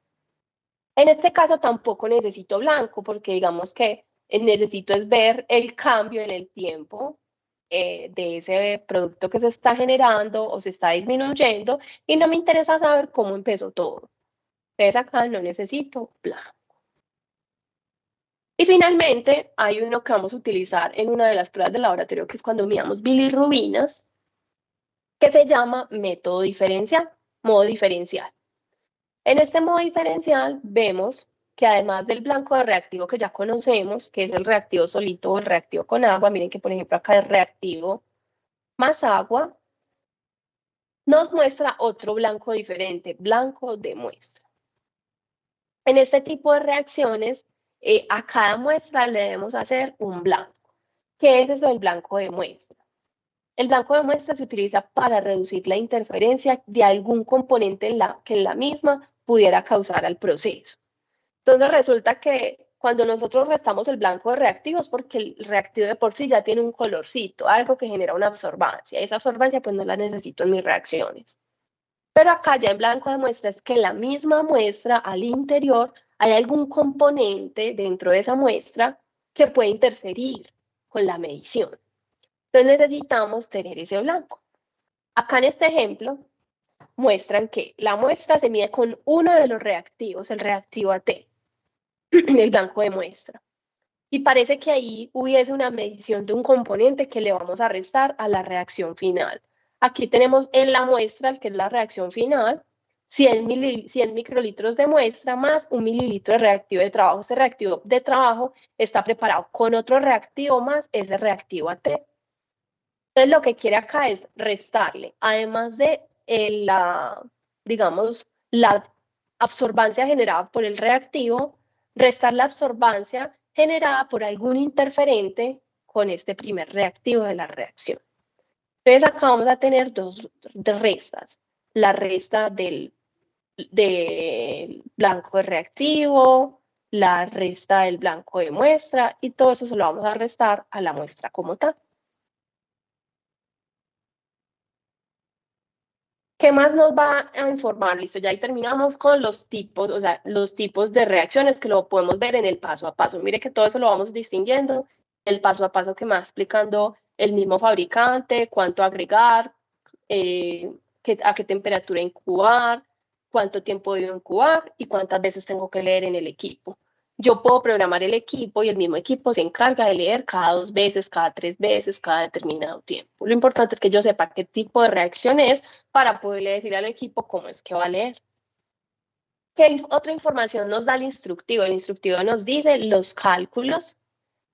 En este caso tampoco necesito blanco, porque digamos que necesito es ver el cambio en el tiempo de ese producto que se está generando o se está disminuyendo, y no me interesa saber cómo empezó todo. Entonces acá no necesito blanco. Y finalmente hay uno que vamos a utilizar en una de las pruebas de laboratorio, que es cuando midamos bilirrubinas, que se llama método diferencial, modo diferencial. En este modo diferencial vemos que además del blanco de reactivo que ya conocemos, que es el reactivo solito o el reactivo con agua, miren que por ejemplo acá es reactivo más agua, nos muestra otro blanco diferente, blanco de muestra. En este tipo de reacciones, a cada muestra le debemos hacer un blanco. ¿Qué es eso del blanco de muestra? El blanco de muestra se utiliza para reducir la interferencia de algún componente que en la misma pudiera causar al proceso. Entonces resulta que cuando nosotros restamos el blanco de reactivos, porque el reactivo de por sí ya tiene un colorcito, algo que genera una absorbancia. Esa absorbancia pues no la necesito en mis reacciones. Pero acá ya en blanco de muestra es que en la misma muestra al interior hay algún componente dentro de esa muestra que puede interferir con la medición. Entonces necesitamos tener ese blanco. Acá en este ejemplo muestran que la muestra se mide con uno de los reactivos, el reactivo AT, el blanco de muestra. Y parece que ahí hubiese una medición de un componente que le vamos a restar a la reacción final. Aquí tenemos en la muestra, que es la reacción final, 100 microlitros de muestra más 1 mililitro de reactivo de trabajo. Ese reactivo de trabajo está preparado con otro reactivo más ese reactivo AT. Entonces lo que quiere acá es restarle, además de digamos, la absorbancia generada por el reactivo, restar la absorbancia generada por algún interferente con este primer reactivo de la reacción. Entonces acá vamos a tener dos restas. La resta del blanco de reactivo, la resta del blanco de muestra, y todo eso se lo vamos a restar a la muestra como tal. ¿Qué más nos va a informar? Listo, ya ahí terminamos con los tipos, o sea, los tipos de reacciones que lo podemos ver en el paso a paso. Mire que todo eso lo vamos distinguiendo, el paso a paso que me va explicando el mismo fabricante, cuánto agregar, a qué temperatura incubar, cuánto tiempo debo incubar y cuántas veces tengo que leer en el equipo. Yo puedo programar el equipo y el mismo equipo se encarga de leer cada 2 veces, cada 3 veces, cada determinado tiempo. Lo importante es que yo sepa qué tipo de reacción es para poderle decir al equipo cómo es que va a leer. ¿Qué otra información nos da el instructivo? El instructivo nos dice los cálculos,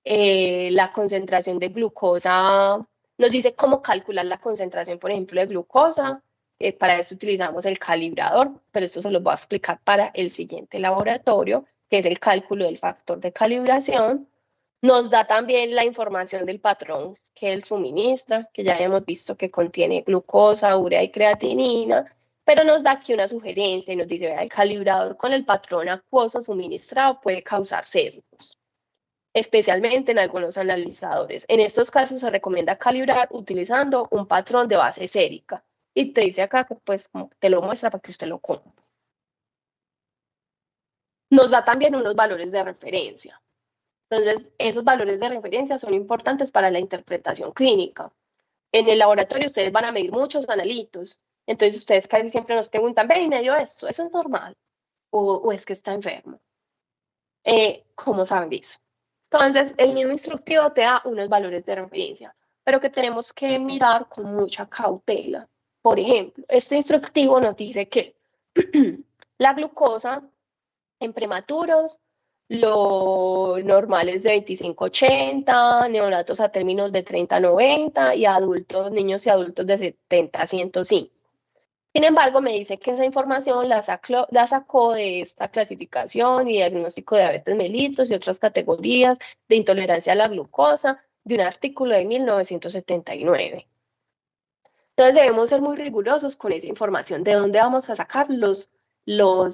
la concentración de glucosa, nos dice cómo calcular la concentración, por ejemplo, de glucosa. Para eso utilizamos el calibrador, pero esto se lo voy a explicar para el siguiente laboratorio, que es el cálculo del factor de calibración. Nos da también la información del patrón que él suministra, que ya hemos visto que contiene glucosa, urea y creatinina, pero nos da aquí una sugerencia y nos dice, vea, el calibrador con el patrón acuoso suministrado puede causar sesgos, especialmente en algunos analizadores. En estos casos se recomienda calibrar utilizando un patrón de base sérica. Y te dice acá que pues te lo muestra para que usted lo compre. Nos da también unos valores de referencia. Entonces, esos valores de referencia son importantes para la interpretación clínica. En el laboratorio ustedes van a medir muchos analitos. Entonces, ustedes casi siempre nos preguntan, ve, y me dio esto, ¿eso es normal? ¿O es que está enfermo? ¿Cómo saben eso? Entonces, el mismo instructivo te da unos valores de referencia, pero que tenemos que mirar con mucha cautela. Por ejemplo, este instructivo nos dice que la glucosa en prematuros, lo normal es de 25-80, neonatos a términos de 30-90 y adultos, niños y adultos de 70-105. Sin embargo, me dice que esa información la sacó de esta clasificación y diagnóstico de diabetes mellitus y otras categorías de intolerancia a la glucosa de un artículo de 1979. Entonces debemos ser muy rigurosos con esa información. ¿De dónde vamos a sacar los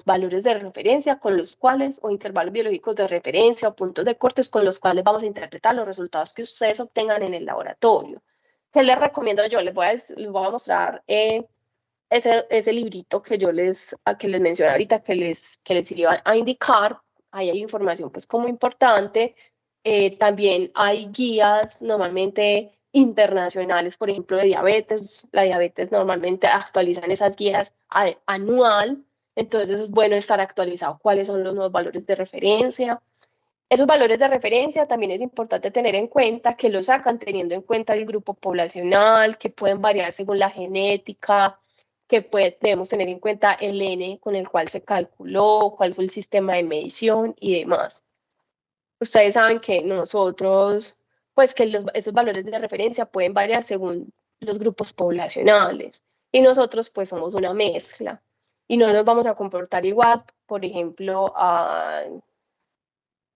valores de referencia con los cuales, o intervalos biológicos de referencia o puntos de cortes con los cuales vamos a interpretar los resultados que ustedes obtengan en el laboratorio? ¿Qué les recomiendo yo? Les voy a mostrar ese librito que les mencioné ahorita, que les iba a indicar. Ahí hay información pues como importante. También hay guías normalmente internacionales, por ejemplo, de diabetes. La diabetes normalmente actualizan esas guías anual, entonces es bueno estar actualizado cuáles son los nuevos valores de referencia. Esos valores de referencia también es importante tener en cuenta que los sacan teniendo en cuenta el grupo poblacional, que pueden variar según la genética, que debemos tener en cuenta el N con el cual se calculó, cuál fue el sistema de medición y demás. Ustedes saben que nosotros, pues que esos valores de referencia pueden variar según los grupos poblacionales y nosotros pues somos una mezcla y no nos vamos a comportar igual, por ejemplo,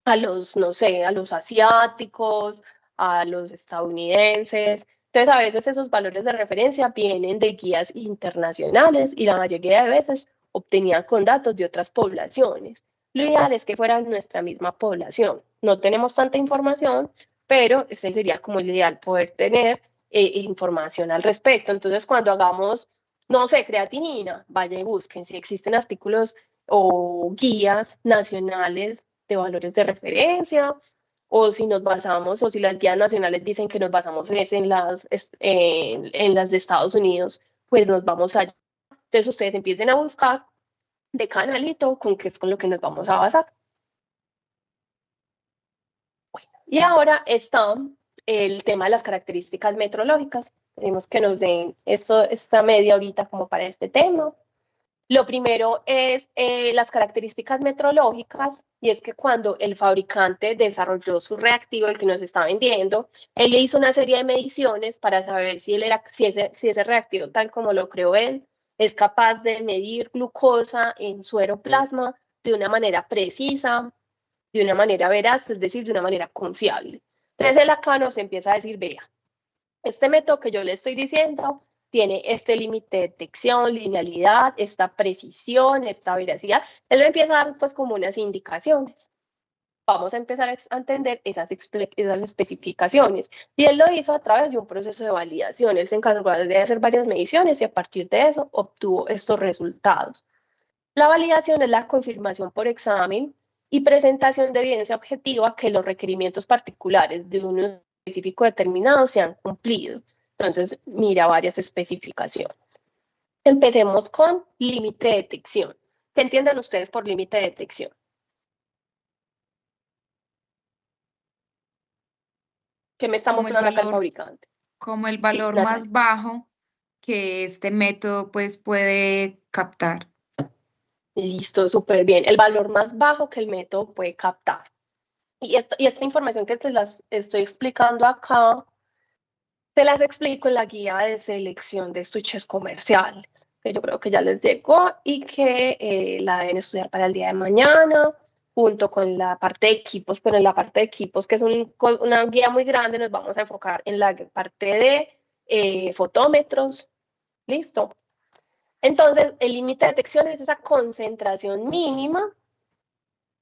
a los, no sé, a los asiáticos, a los estadounidenses. Entonces, a veces esos valores de referencia vienen de guías internacionales y la mayoría de veces obtenían con datos de otras poblaciones. Lo ideal es que fueran nuestra misma población. No tenemos tanta información, pero este sería como el ideal, poder tener información al respecto. Entonces, cuando hagamos, no sé, creatinina, vaya y busquen si existen artículos o guías nacionales de valores de referencia, o si nos basamos, o si las guías nacionales dicen que nos basamos en las de Estados Unidos, pues nos vamos allá. Entonces ustedes empiecen a buscar de canalito con qué es con lo que nos vamos a basar. Bueno, y ahora está el tema de las características metrológicas. Queremos que nos den esta media horita como para este tema. Lo primero es las características metrológicas, y es que cuando el fabricante desarrolló su reactivo, el que nos está vendiendo, él le hizo una serie de mediciones para saber si ese reactivo, tal como lo creó él, es capaz de medir glucosa en suero plasma de una manera precisa, de una manera veraz, es decir, de una manera confiable. Entonces él acá nos empieza a decir, vea, este método que yo le estoy diciendo tiene este límite de detección, linealidad, esta precisión, esta veracidad. Él me empieza a dar pues como unas indicaciones. Vamos a empezar a entender esas especificaciones. Y él lo hizo a través de un proceso de validación. Él se encargó de hacer varias mediciones y a partir de eso obtuvo estos resultados. La validación es la confirmación por examen y presentación de evidencia objetiva que los requerimientos particulares de un específico determinado se han cumplido. Entonces, mira varias especificaciones. Empecemos con límite de detección. ¿Qué entienden ustedes por límite de detección? ¿Qué me está Como el mostrando acá el valor, fabricante? como el valor Natalia. más bajo que este método pues puede captar. Listo, súper bien. El valor más bajo que el método puede captar. Y esta información que te las estoy explicando acá, te las explico en la guía de selección de estuches comerciales, que yo creo que ya les llegó y que la deben estudiar para el día de mañana, junto con la parte de equipos, pero en la parte de equipos, que es una guía muy grande, nos vamos a enfocar en la parte de fotómetros. ¿Listo? Entonces, el límite de detección es esa concentración mínima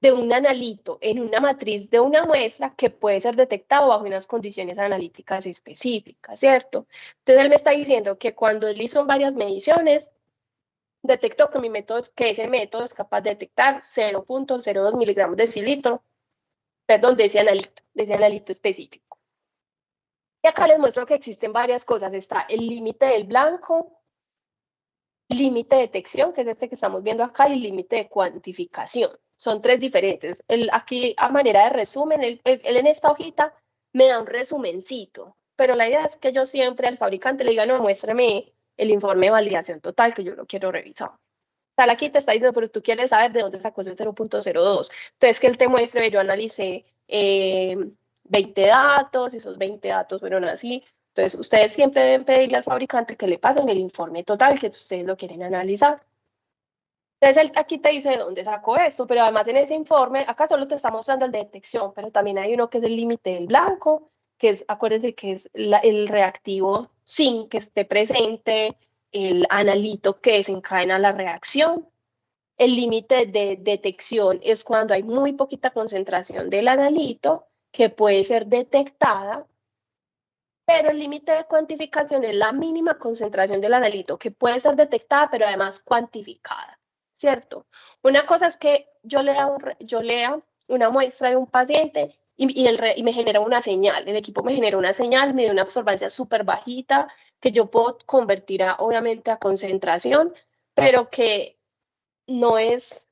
de un analito en una matriz de una muestra que puede ser detectado bajo unas condiciones analíticas específicas, ¿cierto? Entonces él me está diciendo que cuando él hizo varias mediciones, detectó que ese método es capaz de detectar 0.02 miligramos de cilitro, perdón, de ese analito específico. Y acá les muestro que existen varias cosas. Está el límite del blanco, límite de detección, que es este que estamos viendo acá, y límite de cuantificación. Son tres diferentes. Aquí, a manera de resumen, él en esta hojita me da un resumencito, pero la idea es que yo siempre al fabricante le diga, no, muéstrame el informe de validación total, que yo lo quiero revisar. Tal aquí te está diciendo, pero tú quieres saber de dónde sacó ese 0.02. Entonces, que él te muestre, yo analicé 20 datos, y esos 20 datos fueron así. Entonces, ustedes siempre deben pedirle al fabricante que le pasen el informe total que ustedes lo quieren analizar. Entonces, él aquí te dice de dónde sacó esto, pero además en ese informe, acá solo te está mostrando el de detección, pero también hay uno que es el límite del blanco, que es, acuérdense que es el reactivo sin que esté presente el analito que desencadena la reacción. El límite de detección es cuando hay muy poquita concentración del analito que puede ser detectada, pero el límite de cuantificación es la mínima concentración del analito que puede ser detectada, pero además cuantificada, ¿cierto? Una cosa es que yo lea una muestra de un paciente y me genera una señal, el equipo me genera una señal, me da una absorbancia súper bajita, que yo puedo convertir obviamente a concentración, pero que no es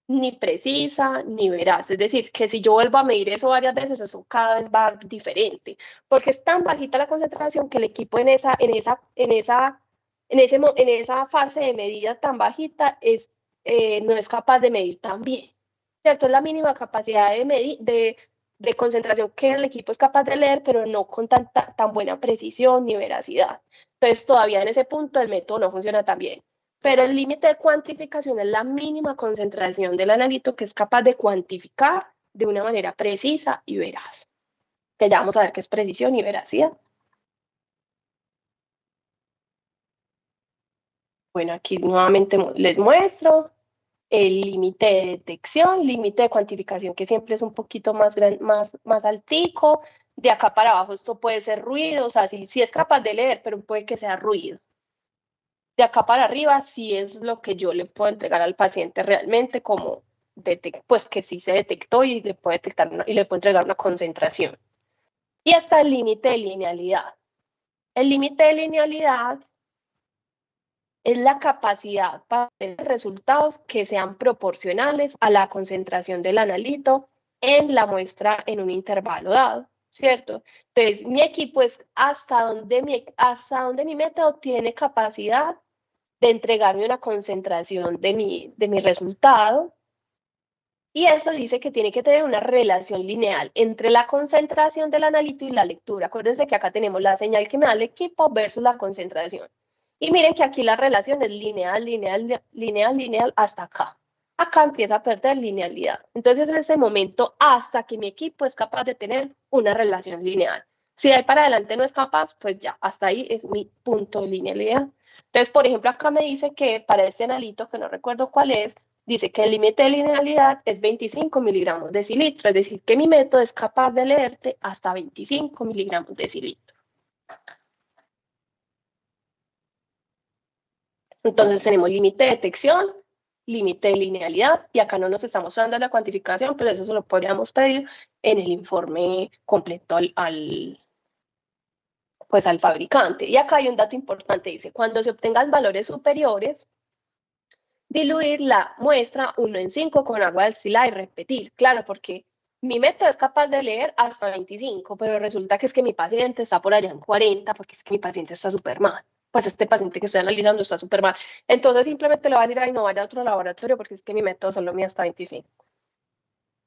ni precisa ni veraz. Es decir, que si yo vuelvo a medir eso varias veces, eso cada vez va a ser diferente, porque es tan bajita la concentración que el equipo en esa fase de medida tan bajita no es capaz de medir tan bien, ¿cierto? Es la mínima capacidad de concentración que el equipo es capaz de leer, pero no con tan buena precisión ni veracidad. Entonces, todavía en ese punto el método no funciona tan bien. Pero el límite de cuantificación es la mínima concentración del analito que es capaz de cuantificar de una manera precisa y veraz. Que ya vamos a ver qué es precisión y veracidad. Bueno, aquí nuevamente les muestro el límite de detección, límite de cuantificación, que siempre es un poquito más altico. De acá para abajo esto puede ser ruido, o sea, si es capaz de leer, pero puede que sea ruido. De acá para arriba sí es lo que yo le puedo entregar al paciente realmente como pues que sí se detectó y le puedo detectar y le puedo entregar una concentración. Y hasta el límite de linealidad. El límite de linealidad es la capacidad para tener resultados que sean proporcionales a la concentración del analito en la muestra en un intervalo dado, ¿cierto? Entonces, mi equipo es hasta donde mi método tiene capacidad de entregarme una concentración de mi resultado. Y eso dice que tiene que tener una relación lineal entre la concentración del analito y la lectura. Acuérdense que acá tenemos la señal que me da el equipo versus la concentración. Y miren que aquí la relación es lineal, lineal, lineal, lineal, hasta acá. Acá empieza a perder linealidad. Entonces, en ese momento, hasta que mi equipo es capaz de tener una relación lineal. Si de ahí para adelante no es capaz, pues ya, hasta ahí es mi punto de linealidad. Entonces, por ejemplo, acá me dice que para este analito, que no recuerdo cuál es, dice que el límite de linealidad es 25 miligramos decilitro, es decir, que mi método es capaz de leerte hasta 25 miligramos decilitro. Entonces tenemos límite de detección, límite de linealidad, y acá no nos está mostrando la cuantificación, pero eso se lo podríamos pedir en el informe completo al fabricante. Y acá hay un dato importante, dice, cuando se obtengan valores superiores, diluir la muestra 1:5 con agua destilada y repetir. Claro, porque mi método es capaz de leer hasta 25, pero resulta que es que mi paciente está por allá en 40, porque es que mi paciente está súper mal. Pues este paciente que estoy analizando está súper mal. Entonces simplemente le va a decir, ay, no vaya a otro laboratorio porque es que mi método solo mide hasta 25.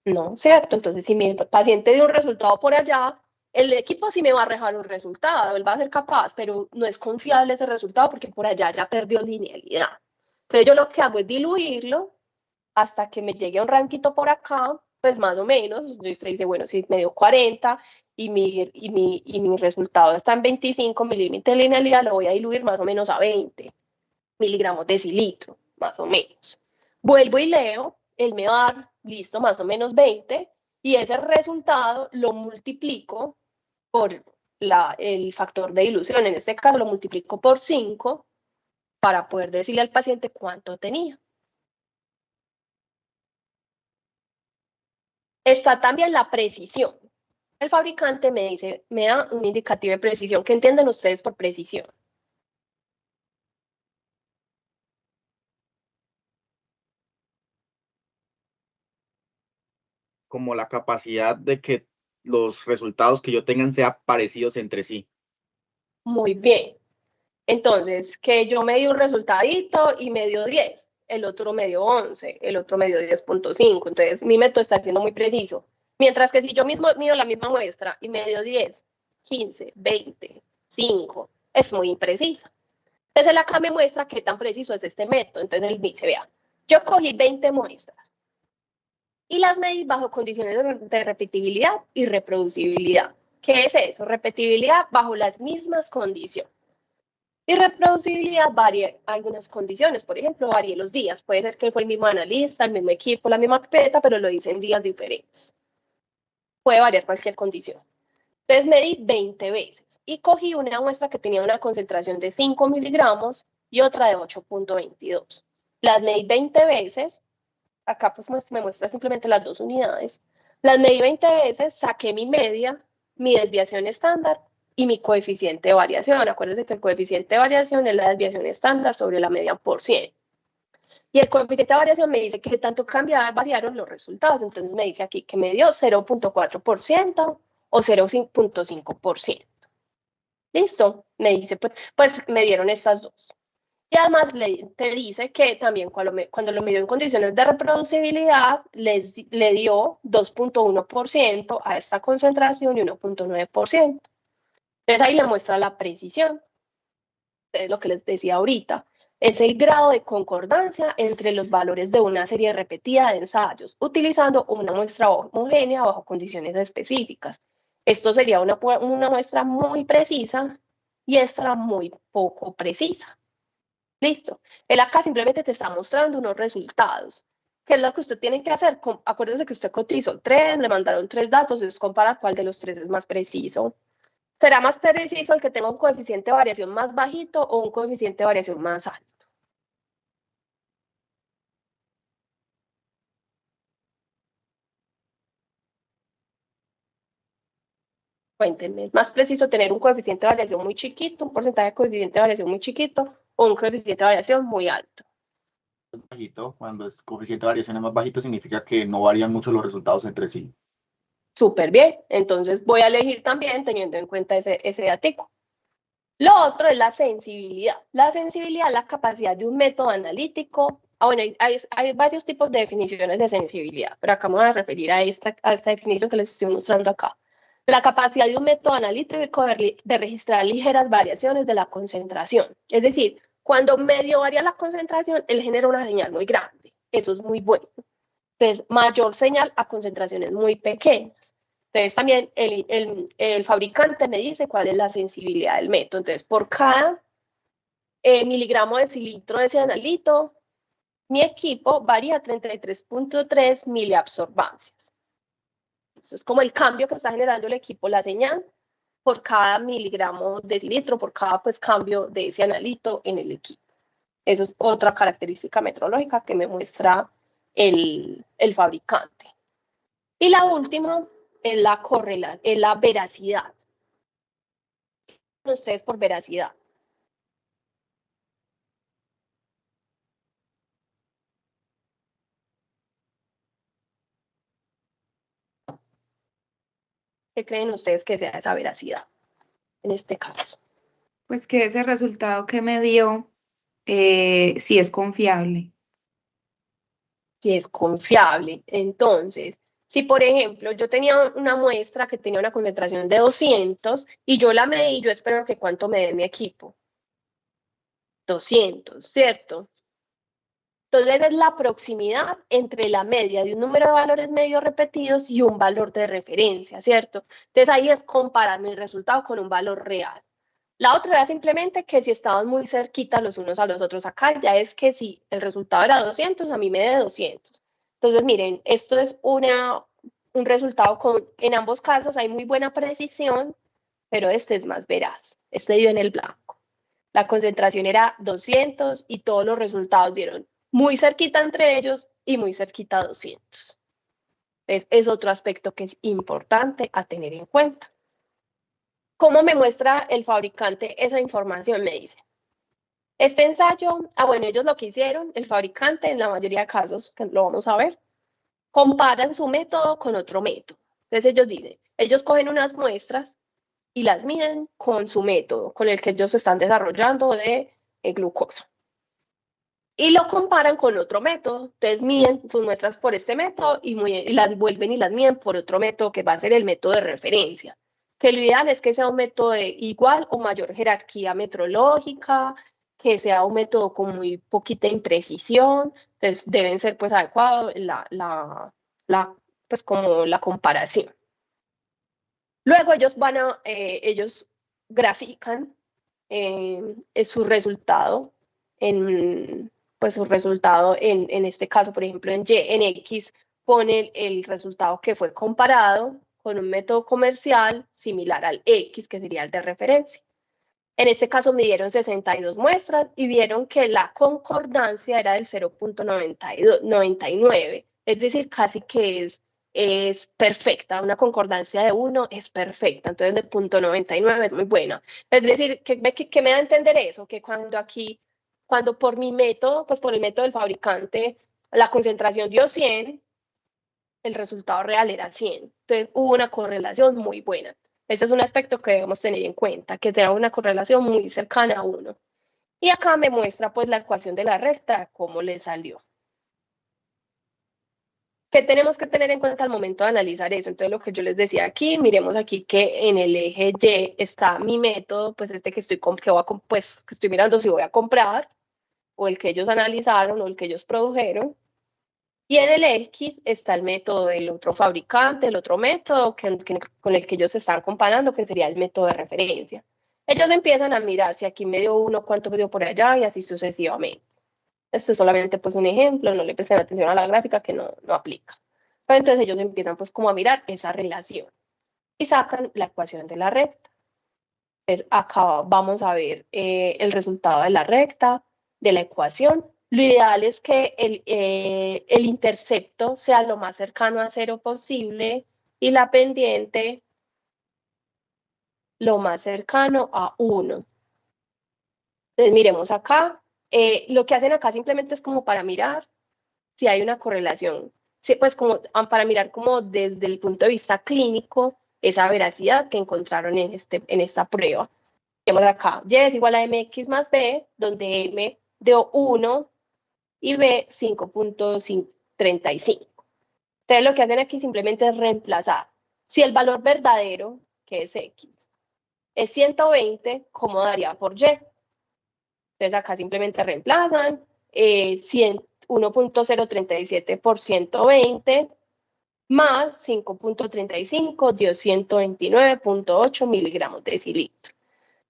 No, ¿cierto? Entonces si mi paciente dio un resultado por allá, el equipo sí me va a arrojar un resultado, él va a ser capaz, pero no es confiable ese resultado porque por allá ya perdió linealidad. Entonces yo lo que hago es diluirlo hasta que me llegue a un ranquito por acá, pues más o menos, usted dice, bueno, si me dio 40 y mi resultado está en 25 milímetros de linealidad, lo voy a diluir más o menos a 20 miligramos decilitro, más o menos. Vuelvo y leo, él me va a dar, listo, más o menos 20, y ese resultado lo multiplico por el factor de dilución, en este caso lo multiplico por 5, para poder decirle al paciente cuánto tenía. Está también la precisión. El fabricante me dice, me da un indicativo de precisión. ¿Qué entienden ustedes por precisión? Como la capacidad de que los resultados que yo tengan sean parecidos entre sí. Muy bien. Entonces, que yo me di un resultadito y me dio 10, el otro me dio 11, el otro me dio 10.5. Entonces, mi método está siendo muy preciso. Mientras que si yo mismo mido la misma muestra y me dio 10, 15, 20, 5, es muy imprecisa. Entonces, acá me muestra qué tan preciso es este método. Entonces, él dice, vea, yo cogí 20 muestras y las medí bajo condiciones de repetibilidad y reproducibilidad. ¿Qué es eso? Repetibilidad bajo las mismas condiciones. Y reproducibilidad varía algunas condiciones, por ejemplo, varía los días. Puede ser que fue el mismo analista, el mismo equipo, la misma pipeta, pero lo hice en días diferentes. Puede variar cualquier condición. Entonces medí 20 veces y cogí una muestra que tenía una concentración de 5 miligramos y otra de 8.22. Las medí 20 veces. Acá pues me muestra simplemente las dos unidades. Las medí 20 veces, saqué mi media, mi desviación estándar y mi coeficiente de variación. Acuérdense que el coeficiente de variación es la desviación estándar sobre la media por 100. Y el coeficiente de variación me dice que tanto variaron los resultados. Entonces me dice aquí que me dio 0.4% o 0.5%. ¿Listo? Me dice, pues me dieron estas dos. Y además te dice que también cuando lo midió en condiciones de reproducibilidad, le dio 2.1% a esta concentración y 1.9%. Entonces ahí le muestra la precisión. Es lo que les decía ahorita. es el grado de concordancia entre los valores de una serie repetida de ensayos, utilizando una muestra homogénea bajo condiciones específicas. Esto sería una muestra muy precisa y esta muy poco precisa. Listo. Él acá simplemente te está mostrando unos resultados. ¿Qué es lo que usted tiene que hacer? Acuérdese que usted cotizó 3, le mandaron 3 datos, es comparar cuál de los 3 es más preciso. ¿Será más preciso el que tenga un coeficiente de variación más bajito o un coeficiente de variación más alto? Cuéntenme, ¿es más preciso tener un coeficiente de variación muy chiquito, un porcentaje de coeficiente de variación muy chiquito o un coeficiente de variación muy alto? Bajito, cuando el coeficiente de variación es más bajito, significa que no varían mucho los resultados entre sí. Súper bien, entonces voy a elegir también teniendo en cuenta ese datico. Lo otro es la sensibilidad. La sensibilidad es la capacidad de un método analítico. Bueno, hay varios tipos de definiciones de sensibilidad, pero acá me voy a referir a esta definición que les estoy mostrando acá. La capacidad de un método analítico de registrar ligeras variaciones de la concentración. Es decir, cuando medio varía la concentración, él genera una señal muy grande. Eso es muy bueno. Entonces, mayor señal a concentraciones muy pequeñas. Entonces, también el fabricante me dice cuál es la sensibilidad del método. Entonces, por cada miligramo de cilindro de ese analito, mi equipo varía 33.3 miliabsorbancias. Eso es como el cambio que está generando el equipo, la señal, por cada miligramo de cilindro, por cada cambio de ese analito en el equipo. Eso es otra característica metrológica que me muestra el fabricante. Y la última es la veracidad. Ustedes por veracidad. ¿Qué creen ustedes que sea esa veracidad en este caso? Pues que ese resultado que me dio, sí es confiable. Si es confiable. Entonces, si por ejemplo yo tenía una muestra que tenía una concentración de 200 y yo la medí, yo espero que cuánto me dé mi equipo. 200, ¿cierto? Entonces es la proximidad entre la media de un número de valores medio repetidos y un valor de referencia, ¿cierto? Entonces ahí es comparar mi resultado con un valor real. La otra era simplemente que si estaban muy cerquitas los unos a los otros. Acá ya es que si el resultado era 200, a mí me da 200. Entonces miren, esto es un resultado en ambos casos hay muy buena precisión, pero este es más veraz. Este dio en el blanco. La concentración era 200 y todos los resultados dieron muy cerquita entre ellos y muy cerquita a 200. Entonces, es otro aspecto que es importante a tener en cuenta. ¿Cómo me muestra el fabricante esa información? Me dice, este ensayo, bueno, ellos lo que hicieron, el fabricante, en la mayoría de casos, que lo vamos a ver, comparan su método con otro método. Entonces, ellos dicen, ellos cogen unas muestras y las miden con su método, con el que ellos están desarrollando de glucosa. Y lo comparan con otro método. Entonces miden sus muestras por este método y las vuelven y las miden por otro método que va a ser el método de referencia. Que lo ideal es que sea un método de igual o mayor jerarquía metrológica, que sea un método con muy poquita imprecisión. Entonces deben ser pues adecuados pues como la comparación. Luego ellos grafican su resultado en este caso, por ejemplo, en X pone el resultado que fue comparado con un método comercial similar al X, que sería el de referencia. En este caso midieron 62 muestras y vieron que la concordancia era del 0.99, es decir, casi que es perfecta, una concordancia de 1 es perfecta, entonces de 0.99 es muy buena. Es decir, ¿qué me da a entender eso? Que cuando por mi método, pues por el método del fabricante, la concentración dio 100, el resultado real era 100. Entonces hubo una correlación muy buena. Ese es un aspecto que debemos tener en cuenta, que sea una correlación muy cercana a 1. Y acá me muestra pues la ecuación de la recta, cómo le salió. ¿Qué tenemos que tener en cuenta al momento de analizar eso? Entonces, lo que yo les decía aquí, miremos aquí que en el eje Y está mi método, pues este que estoy mirando si voy a comprar, o el que ellos analizaron o el que ellos produjeron. Y en el X está el método del otro fabricante, el otro método con el que ellos se están comparando, que sería el método de referencia. Ellos empiezan a mirar si aquí me dio uno, cuánto me dio por allá y así sucesivamente. Este es solamente pues un ejemplo, no le presten atención a la gráfica que no aplica. Pero entonces ellos empiezan pues como a mirar esa relación y sacan la ecuación de la recta. Entonces acá vamos a ver el resultado de la recta, de la ecuación. Lo ideal es que el intercepto sea lo más cercano a 0 posible y la pendiente lo más cercano a 1. Entonces miremos acá. Lo que hacen acá simplemente es como para mirar si hay una correlación. Sí, pues como para mirar como desde el punto de vista clínico esa veracidad que encontraron en esta prueba. Tenemos acá, Y es igual a mx más b, donde m dio 1 y b 5.35. Entonces lo que hacen aquí simplemente es reemplazar. Si el valor verdadero, que es x, es 120, ¿cómo daría por y? Entonces acá simplemente reemplazan 1.037 por 120 más 5.35 dio 129.8 miligramos de decilitro.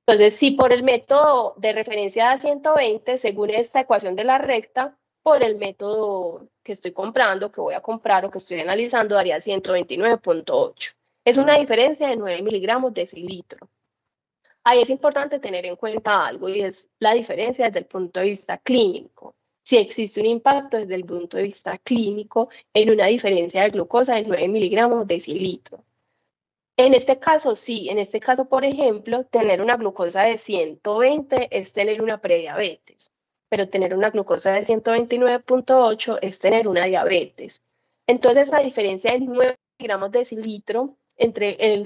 Entonces, si por el método de referencia da 120, según esta ecuación de la recta, por el método que estoy comprando, que voy a comprar o que estoy analizando, daría 129.8. Es una diferencia de 9 miligramos de decilitro. Ahí es importante tener en cuenta algo y es la diferencia desde el punto de vista clínico. Si existe un impacto desde el punto de vista clínico en una diferencia de glucosa de 9 miligramos de decilitro. En este caso, sí. En este caso, por ejemplo, tener una glucosa de 120 es tener una prediabetes, pero tener una glucosa de 129.8 es tener una diabetes. Entonces, la diferencia de 9 miligramos de decilitro entre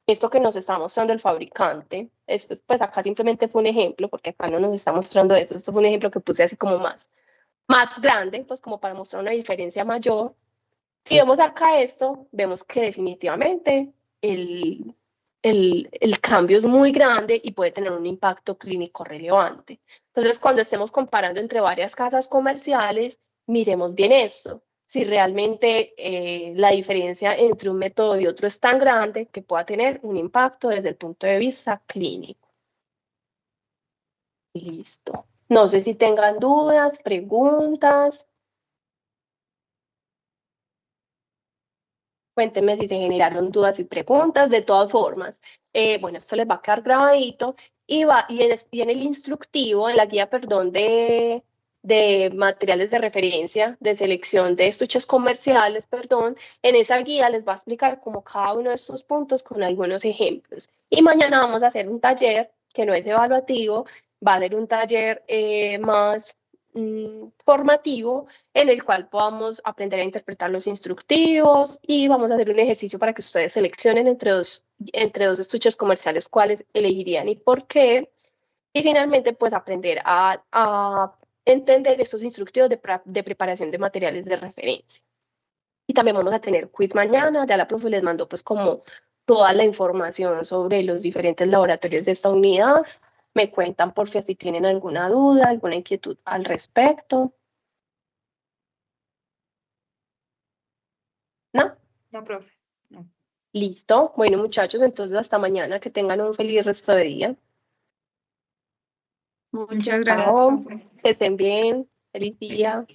esto que nos está mostrando el fabricante, pues acá simplemente fue un ejemplo, porque acá no nos está mostrando eso, esto fue un ejemplo que puse así como más grande, pues como para mostrar una diferencia mayor. Si vemos acá esto, vemos que definitivamente el cambio es muy grande y puede tener un impacto clínico relevante. Entonces, cuando estemos comparando entre varias casas comerciales, miremos bien esto. Si realmente la diferencia entre un método y otro es tan grande que pueda tener un impacto desde el punto de vista clínico. Listo. No sé si tengan dudas, preguntas. Cuéntenme si se generaron dudas y preguntas. De todas formas, bueno, esto les va a quedar grabadito y en el instructivo, en la guía, perdón, de materiales de referencia, de selección de estuches comerciales, perdón, en esa guía les va a explicar como cada uno de estos puntos con algunos ejemplos. Y mañana vamos a hacer un taller que no es evaluativo, va a ser un taller más formativo en el cual podamos aprender a interpretar los instructivos y vamos a hacer un ejercicio para que ustedes seleccionen entre dos estuches comerciales cuáles elegirían y por qué. Y finalmente, pues aprender a entender estos instructivos de preparación de materiales de referencia. Y también vamos a tener quiz mañana, ya la profe les mandó pues como toda la información sobre los diferentes laboratorios de esta unidad. Me cuentan por si tienen alguna duda, alguna inquietud al respecto. ¿No? No, profe, no. Listo. Bueno, muchachos, entonces hasta mañana. Que tengan un feliz resto de día. Muchas gracias, Chao. profe. Que estén bien. Feliz día.